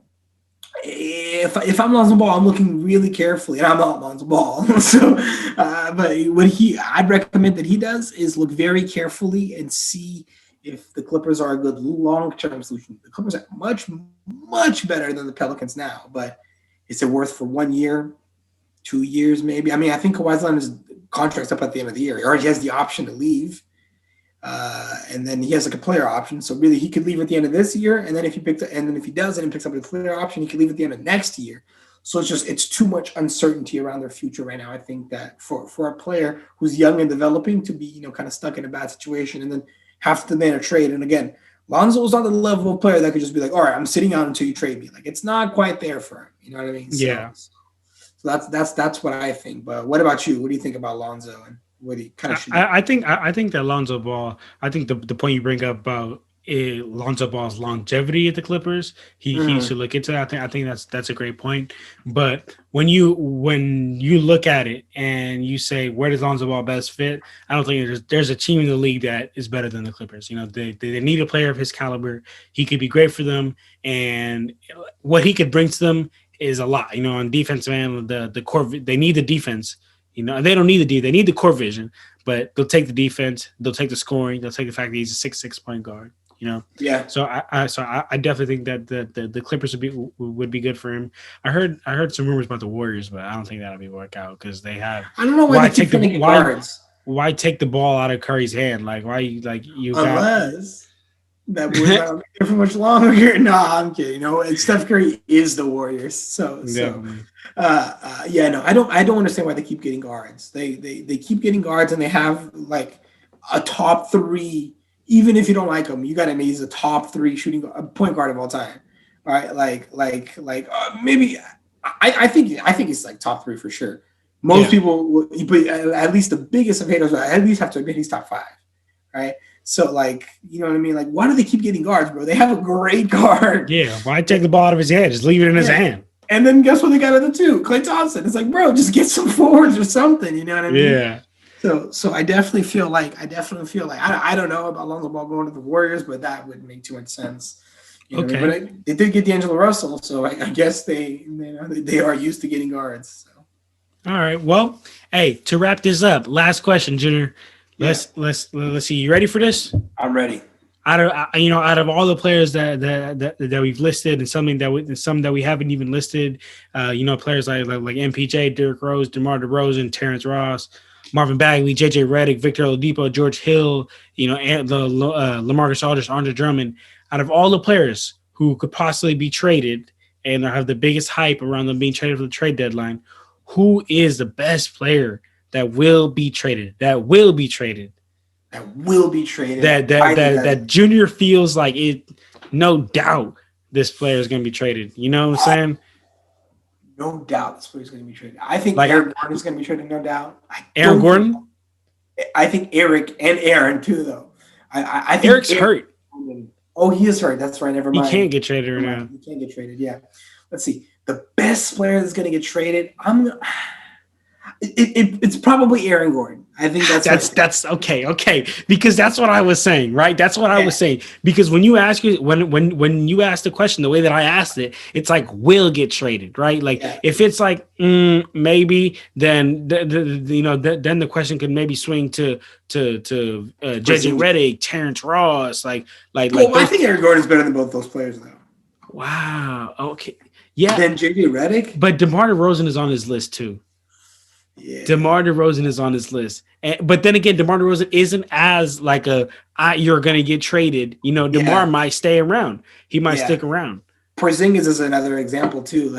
if I'm Lonzo Ball, I'm looking really carefully, and I'm not Lonzo Ball. So, but I'd recommend that he does is look very carefully and see if the Clippers are a good long-term solution. The Clippers are much, much better than the Pelicans now, but is it worth for 1 year, 2 years maybe? I mean, I think Kawhi Leonard's contract's up at the end of the year. He already has the option to leave, and then he has a player option. So really, he could leave at the end of this year, and then if he does it and picks up a player option, he could leave at the end of next year. So it's too much uncertainty around their future right now. I think that for a player who's young and developing to be, kind of stuck in a bad situation and then have to demand a trade. And again, Lonzo's not the level of player that could just be like, all right, I'm sitting out until you trade me. Like it's not quite there for him. You know what I mean? Yeah. So that's what I think. But what about you? What do you think about Lonzo and what he kind of should do? I think that Lonzo Ball. I think the point you bring up about Lonzo Ball's longevity at the Clippers, he should look into that. I think that's a great point. But when you look at it and you say where does Lonzo Ball best fit, I don't think there's a team in the league that is better than the Clippers. They need a player of his caliber. He could be great for them, and what he could bring to them is a lot. On defensive end, the core, they need the defense. They don't need the D. They need the core vision, but they'll take the defense. They'll take the scoring. They'll take the fact that he's a 6'6" point guard. Yeah. So I definitely think that the Clippers would be good for him. I heard some rumors about the Warriors, but I don't think that'll be work out because they have. I don't know why they keep getting guards. Why take the ball out of Curry's hand? Like why you unless that would not be there for much longer. No, I'm kidding. And Steph Curry is the Warriors. So I don't understand why they keep getting guards. They keep getting guards and they have like a top 3. Even if you don't like him, you got to admit he's a top 3 shooting point guard of all time, right? Maybe I think he's like top 3 for sure. Most people, but at least the biggest of haters, at least have to admit he's top 5, right? So you know what I mean? Like, why do they keep getting guards, bro? They have a great guard. Yeah, why take the ball out of his hand? Just leave it in his hand. And then guess what they got at the 2? Klay Thompson. It's like, bro, just get some forwards or something. You know what I mean? Yeah. So I definitely feel like I don't know about Lonzo Ball going to the Warriors, but that would make too much sense. Okay. But they did get D'Angelo Russell, so I guess they are used to getting guards. So. All right. Well, hey, to wrap this up, last question, Junior. Let's see. You ready for this? I'm ready. Out of all the players that we've listed, and some that we haven't even listed, players like MPJ, Derrick Rose, DeMar DeRozan, Terrence Ross, Marvin Bagley, JJ Redick, Victor Oladipo, George Hill, and LaMarcus Aldridge, Andre Drummond. Out of all the players who could possibly be traded and have the biggest hype around them being traded for the trade deadline, who is the best player that will be traded? That Junior feels like it. No doubt, this player is going to be traded. You know what I'm saying? No doubt this player's going to be traded. I think Aaron Gordon is going to be traded, no doubt. Aaron Gordon? I think Eric and Aaron, too, though. I think Eric's hurt. Oh, he is hurt. That's right. Never mind. He can't get traded right now. He can't get traded, yeah. Let's see. The best player that's going to get traded, it's probably Aaron Gordon. I think that's okay. Because that's what I was saying, right? That's what I was saying. Because when you ask the question, the way that I asked it, it's like will get traded, right? Like if it's like maybe, then then the question could maybe swing to JJ Redick, Terrence Ross, I think Aaron Gordon's better than both those players, though. Wow. Okay. Yeah. Then JJ Redick, but DeMar DeRozan is on his list too. Yeah. DeMar DeRozan is on his list. But then again, DeMar DeRozan isn't as you're going to get traded. DeMar might stay around. He might stick around. Porzingis is another example too.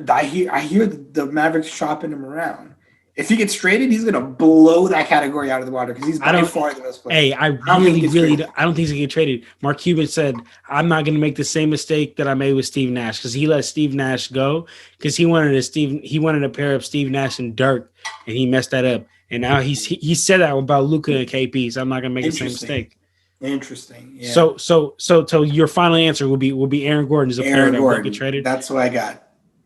I hear the Mavericks shopping him around. If he gets traded, he's going to blow that category out of the water because he's by far the best player. Hey, I don't think he's going to get traded. Mark Cuban said, I'm not going to make the same mistake that I made with Steve Nash because he let Steve Nash go because he wanted to pair up Steve Nash and Dirk, and he messed that up. And now he said that about Luka and KP, so I'm not going to make the same mistake. Interesting. Yeah. So your final answer will be Aaron Gordon is a player that will get traded? That's what I got.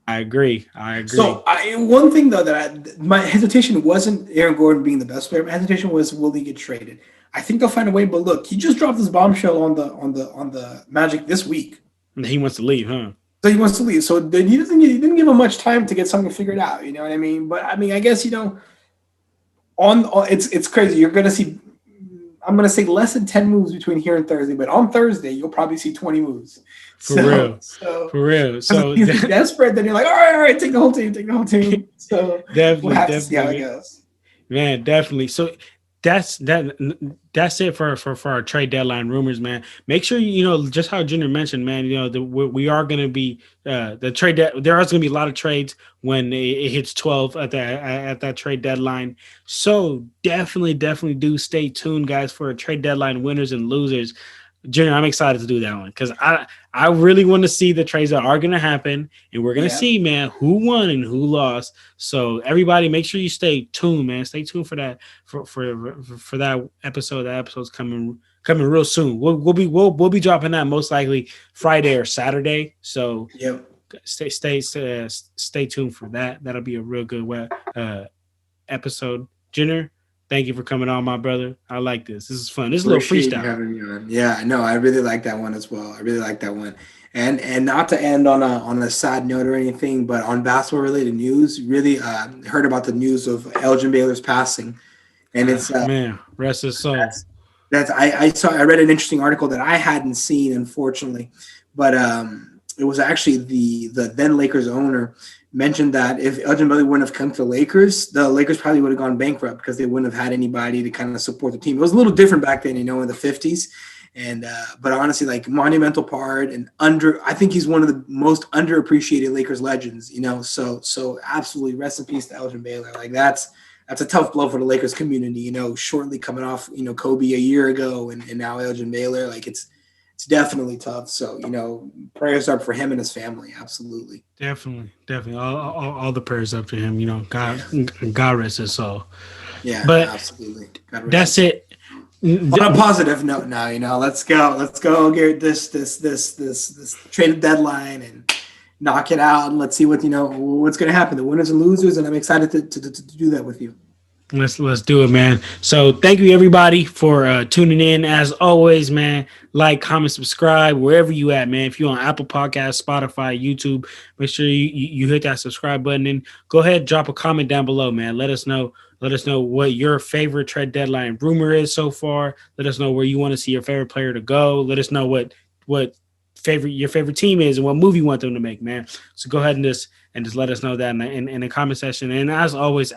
I agree. So one thing though my hesitation wasn't Aaron Gordon being the best player. My hesitation was will he get traded? I think they'll find a way. But look, he just dropped this bombshell on the Magic this week. He wants to leave, huh? So he wants to leave. So he didn't give him much time to get something figured out. You know what I mean? But I mean, I guess it's crazy. You're gonna see. I'm gonna say less than 10 moves between here and Thursday, but on Thursday you'll probably see 20 moves. For real. So if you're desperate, then you're like, all right, take the whole team. So definitely, we'll have to see how it goes. Man, definitely. So that's it for our trade deadline rumors, man. Make sure just how Junior mentioned, man. We are going to be the trade. There are going to be a lot of trades when it hits 12 at that trade deadline. So definitely do stay tuned, guys, for trade deadline winners and losers. Junior, I'm excited to do that one because I really want to see the trades that are going to happen, and we're going to see, man, who won and who lost. So everybody, make sure you stay tuned, man. Stay tuned for that for that episode. That episode's coming real soon. We'll be dropping that most likely Friday or Saturday. So stay tuned for that. That'll be a real good episode. Junior, thank you for coming on, my brother. I like this. This is fun. This is a little freestyle. Having me on. Yeah, no, I really like that one as well. I really like that one. And not to end on a sad note or anything, but on basketball related news, really heard about the news of Elgin Baylor's passing, and it's man, rest his soul. I read an interesting article that I hadn't seen, unfortunately, but it was actually the then Lakers owner mentioned that if Elgin Baylor wouldn't have come to the Lakers probably would have gone bankrupt because they wouldn't have had anybody to kind of support the team. It was a little different back then, in the 50s. And but honestly, like, monumental part, and I think he's one of the most underappreciated Lakers legends, So absolutely rest in peace to Elgin Baylor. Like, that's a tough blow for the Lakers community, shortly coming off, Kobe a year ago and now Elgin Baylor. Like, it's definitely tough. So, prayers up for him and his family. Absolutely. Definitely. All the prayers up to him, God rest his soul. Yeah, but absolutely. That's it. On a positive note now, let's go get this trade deadline and knock it out, and let's see what's going to happen, the winners and losers, and I'm excited to do that with you. Let's do it, man. So thank you, everybody, for tuning in. As always, man, like, comment, subscribe wherever you at, man. If you're on Apple Podcasts, Spotify, YouTube, make sure you hit that subscribe button, and go ahead, drop a comment down below, man. Let us know what your favorite trade deadline rumor is so far. Let us know where you want to see your favorite player to go. Let us know what your favorite team is and what movie you want them to make, man. So go ahead and just let us know that in the comment section. And as always,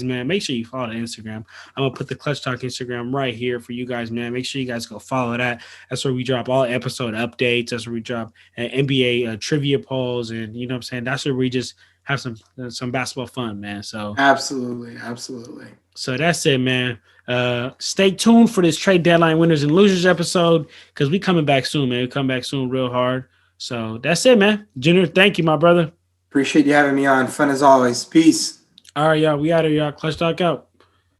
man, make sure you follow the Instagram. I'm gonna put the Clutch Talk Instagram right here for you guys, man. Make sure you guys go follow that. That's where we drop all episode updates. That's where we drop NBA trivia polls, and you know what I'm saying. That's where we just have some basketball fun, man. So absolutely. So that's it, man. Stay tuned for this trade deadline winners and losers episode, because we coming back soon, man. We come back soon real hard. So that's it, man. Junior, thank you, my brother. Appreciate you having me on. Fun as always. Peace. All right, y'all. We out of here, y'all. Clutch Talk out.